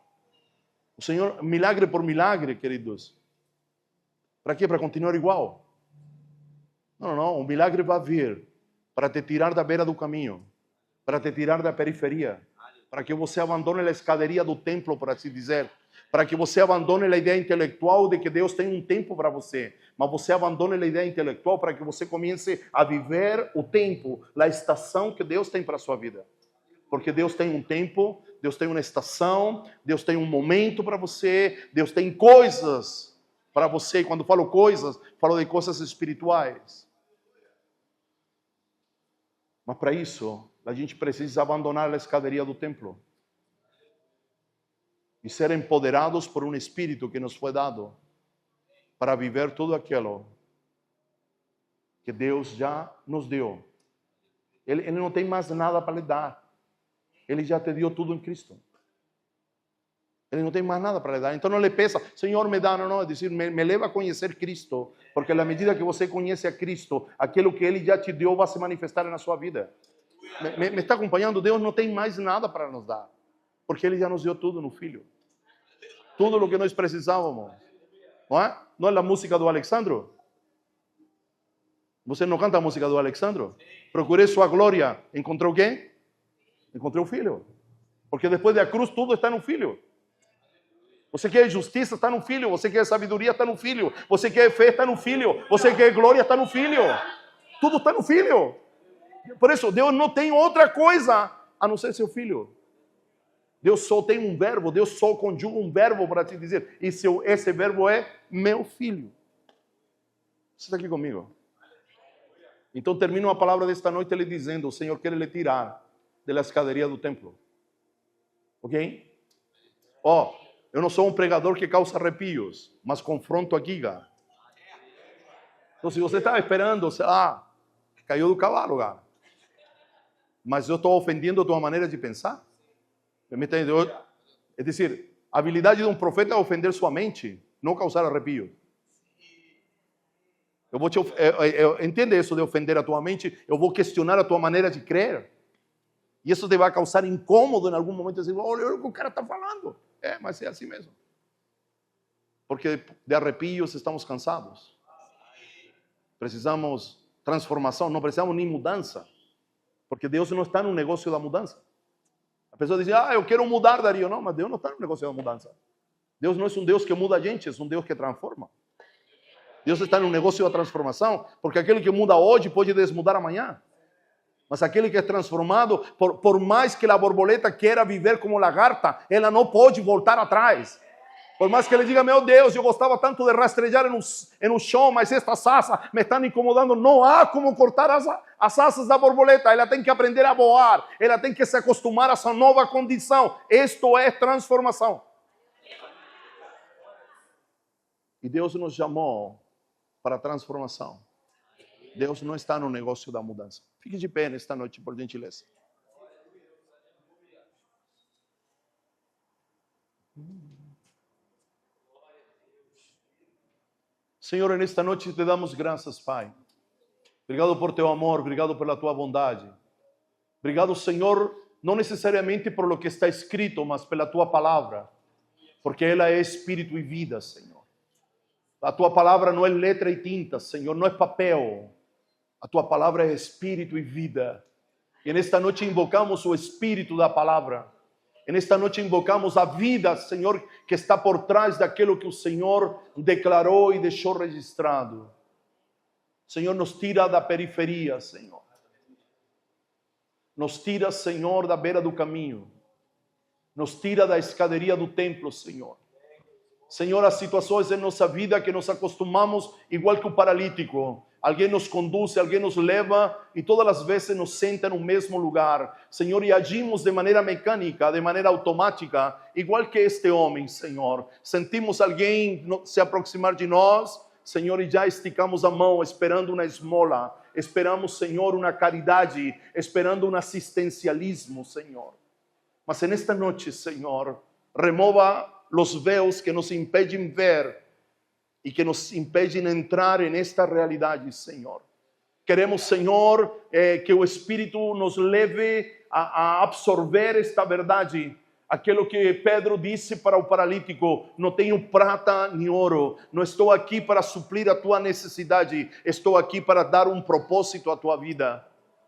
O Senhor, milagre por milagre, queridos. Para quê? Para continuar igual. Não, não, o milagre vai vir para te tirar da beira do caminho, para te tirar da periferia, para que você abandone a escadaria do templo, por assim dizer, para que você abandone a ideia intelectual de que Deus tem um tempo para você, mas você abandone a ideia intelectual para que você comece a viver o tempo, a estação que Deus tem para a sua vida. Porque Deus tem um tempo, Deus tem uma estação, Deus tem um momento para você, Deus tem coisas para você. E quando falo coisas, falo de coisas espirituais. Mas para isso, a gente precisa abandonar a escadaria do templo e ser empoderados por um Espírito que nos foi dado para viver tudo aquilo que Deus já nos deu. Ele não tem mais nada para lhe dar. Ele já te deu tudo em Cristo. Ele não tem mais nada para lhe dar. Então não lhe peça, Senhor, me dá, não, é dizer, me leva a conhecer Cristo, porque na medida que você conhece a Cristo, aquilo que Ele já te deu vai se manifestar na sua vida. Me está acompanhando? Deus não tem mais nada para nos dar, porque Ele já nos deu tudo no Filho. Tudo o que nós precisávamos. Não é? Não é a música do Alexandro? Você não canta a música do Alexandro? Procurei sua glória. Encontrou quem? Encontrei o Filho. Porque depois da cruz tudo está no Filho. Você quer justiça, está no Filho. Você quer sabedoria, está no Filho. Você quer fé, está no Filho. Você quer glória, está no Filho. Tudo está no Filho. Por isso, Deus não tem outra coisa a não ser seu Filho. Deus só tem um verbo, Deus só conjuga um verbo para te dizer, e esse verbo é meu filho. Você está aqui comigo? Então termino a palavra desta noite lhe dizendo: o Senhor quer lhe tirar da escadaria do templo. Ok? Ó, eu não sou um pregador que causa arrepios, mas confronto aqui, cara. Então, se você estava esperando, caiu do cavalo, cara. Mas eu estou ofendendo a tua maneira de pensar. Me entende? É dizer, a habilidade de um profeta é ofender sua mente, não causar arrepio. Eu vou entende isso de ofender a tua mente? Eu vou questionar a tua maneira de crer. E isso te vai causar incômodo em algum momento. Dizer, olha o que o cara está falando. Mas é assim mesmo. Porque de arrepios estamos cansados. Precisamos transformação, não precisamos nem mudança. Porque Deus não está no negócio da mudança. A pessoa diz, eu quero mudar, Dario. Não, mas Deus não está no negócio da mudança. Deus não é um Deus que muda a gente, é um Deus que transforma. Deus está no negócio da transformação, porque aquele que muda hoje pode desmudar amanhã. Mas aquele que é transformado, por mais que a borboleta queira viver como lagarta, ela não pode voltar atrás. Por mais que ele diga, meu Deus, eu gostava tanto de rastrejar no chão, mas estas asas me estão incomodando. Não há como cortar as asas da borboleta. Ela tem que aprender a voar. Ela tem que se acostumar a essa nova condição. Isto é transformação. E Deus nos chamou para a transformação. Deus não está no negócio da mudança. Fique de pé nesta noite, por gentileza. Senhor, nesta noite te damos graças, Pai. Obrigado por teu amor, obrigado pela tua bondade. Obrigado, Senhor, não necessariamente por lo que está escrito, mas pela tua palavra, porque ela é espírito e vida, Senhor. A tua palavra não é letra e tinta, Senhor, não é papel. A tua palavra é espírito e vida. E nesta noite invocamos o espírito da palavra. E nesta noite invocamos a vida, Senhor, que está por trás daquilo que o Senhor declarou e deixou registrado. Senhor, nos tira da periferia, Senhor. Nos tira, Senhor, da beira do caminho. Nos tira da escadaria do templo, Senhor. Senhor, há situações em nossa vida que nos acostumamos igual que o paralítico. Alguém nos conduz, alguém nos leva e todas as vezes nos senta no mesmo lugar. Senhor, e agimos de maneira mecânica, de maneira automática, igual que este homem, Senhor. Sentimos alguém se aproximar de nós, Senhor, e já esticamos a mão esperando uma esmola. Esperamos, Senhor, uma caridade, esperando um assistencialismo, Senhor. Mas nesta noite, Senhor, remova os véus que nos impedem ver e que nos impedem entrar nesta realidade, Senhor. Queremos, Senhor, que o Espírito nos leve a absorver esta verdade. Aquilo que Pedro disse para o paralítico: não tenho prata nem ouro, não estou aqui para suprir a tua necessidade, estou aqui para dar um propósito à tua vida.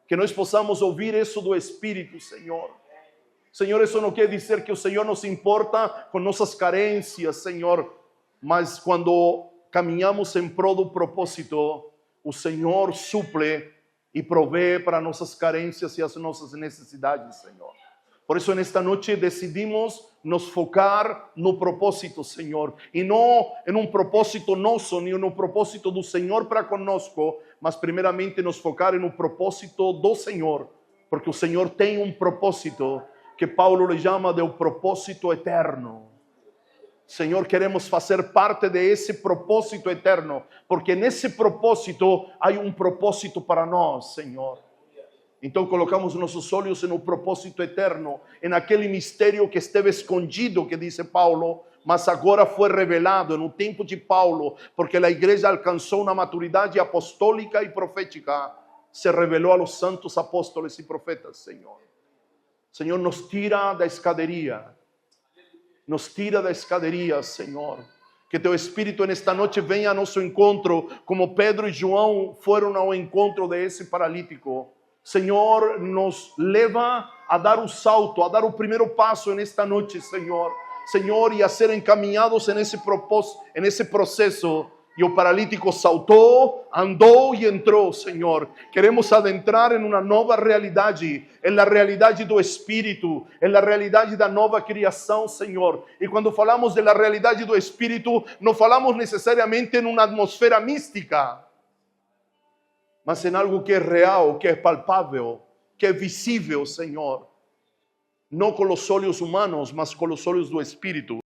Que nós possamos ouvir isso do Espírito, Senhor. Senhor, isso não quer dizer que o Senhor nos importa com nossas carências, Senhor, mas quando caminhamos em prol do propósito, o Senhor suple e provê para nossas carências e as nossas necessidades, Senhor. Por isso, nesta noite, decidimos nos focar no propósito, Senhor. E não em um propósito nosso, nem no propósito do Senhor para conosco, mas primeiramente nos focar no propósito do Senhor. Porque o Senhor tem um propósito que Paulo lhe chama de o propósito eterno. Senhor, queremos fazer parte desse propósito eterno, porque nesse propósito há um propósito para nós, Senhor. Então colocamos nossos olhos no propósito eterno, naquele mistério que esteve escondido, que diz Paulo, mas agora foi revelado no tempo de Paulo, porque a igreja alcançou uma maturidade apostólica e profética, se revelou aos santos apóstolos e profetas, Senhor. Senhor, nos tira da escadaria. Nos tira da escadaria, Senhor. Que teu Espírito nesta noite venha a nosso encontro, como Pedro e João foram ao encontro desse paralítico. Senhor, nos leva a dar o salto, a dar o primeiro passo nesta noite, Senhor. Senhor, e a ser encaminhados nesse propósito, nesse processo. E o paralítico saltou, andou e entrou, Senhor. Queremos adentrar em uma nova realidade, na realidade do Espírito, na realidade da nova criação, Senhor. E quando falamos da realidade do Espírito, não falamos necessariamente em uma atmosfera mística. mas em algo que é real, que é palpável, que é visível, Senhor. Não com os olhos humanos, mas com os olhos do Espírito.